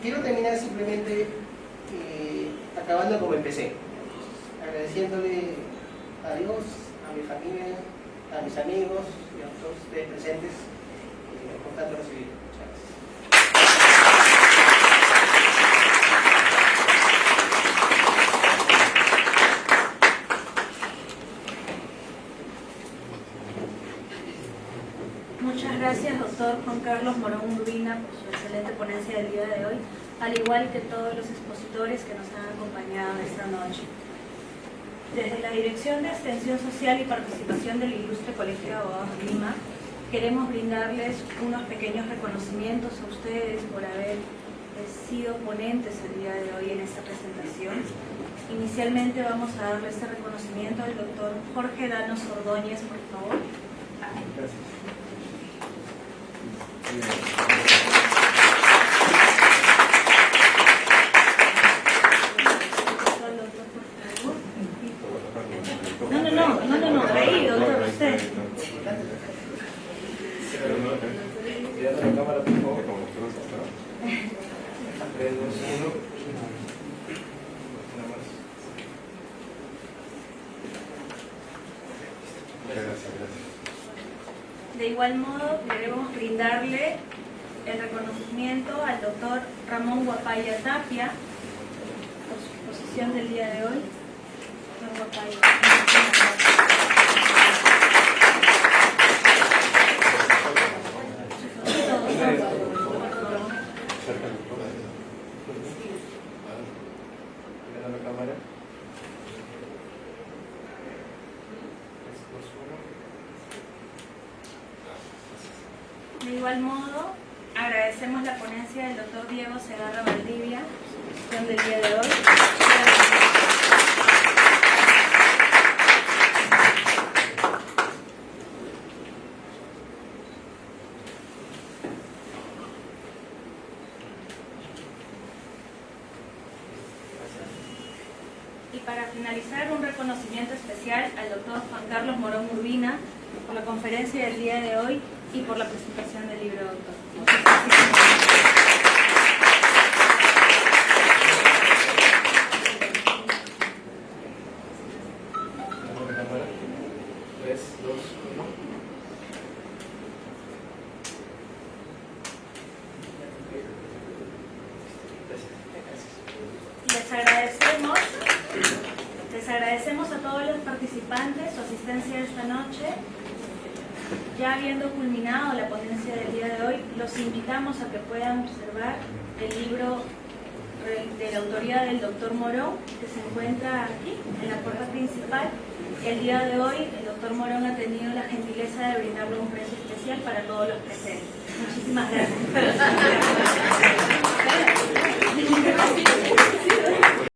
Quiero terminar simplemente acabando como empecé, agradeciéndole a Dios, a mi familia, a mis amigos y a todos ustedes presentes por tanto recibir. Muchas gracias. Muchas gracias, doctor Juan Carlos Morón Urbina, por su excelente ponencia del día de hoy, al igual que todos los expositores que nos han acompañado esta noche. Desde la Dirección de Extensión Social y Participación del Ilustre Colegio de Abogados de Lima, queremos brindarles unos pequeños reconocimientos a ustedes por haber sido ponentes el día de hoy en esta presentación. Inicialmente vamos a darle este reconocimiento al doctor Jorge Danos Ordóñez, por favor. Gracias. No, ahí, doctor, usted. De igual modo, queremos brindarle el reconocimiento al doctor Ramón Guapaya Tapia por su exposición del día de hoy. Doctor Guapaya. De igual modo, agradecemos la ponencia del doctor Diego Segarra Valdivia, del día de hoy. Y para finalizar, un reconocimiento especial al doctor Juan Carlos Morón Urbina por la conferencia del día de hoy y por la presentación del libro, doctor. Muchas gracias. Les agradecemos a todos los participantes su asistencia esta noche. Ya habiendo culminado la ponencia del día de hoy, los invitamos a que puedan observar el libro de de la autoría del doctor Morón, que se encuentra aquí, en la puerta principal. El día de hoy, el doctor Morón ha tenido la gentileza de brindarle un precio especial para todos los presentes. Muchísimas gracias.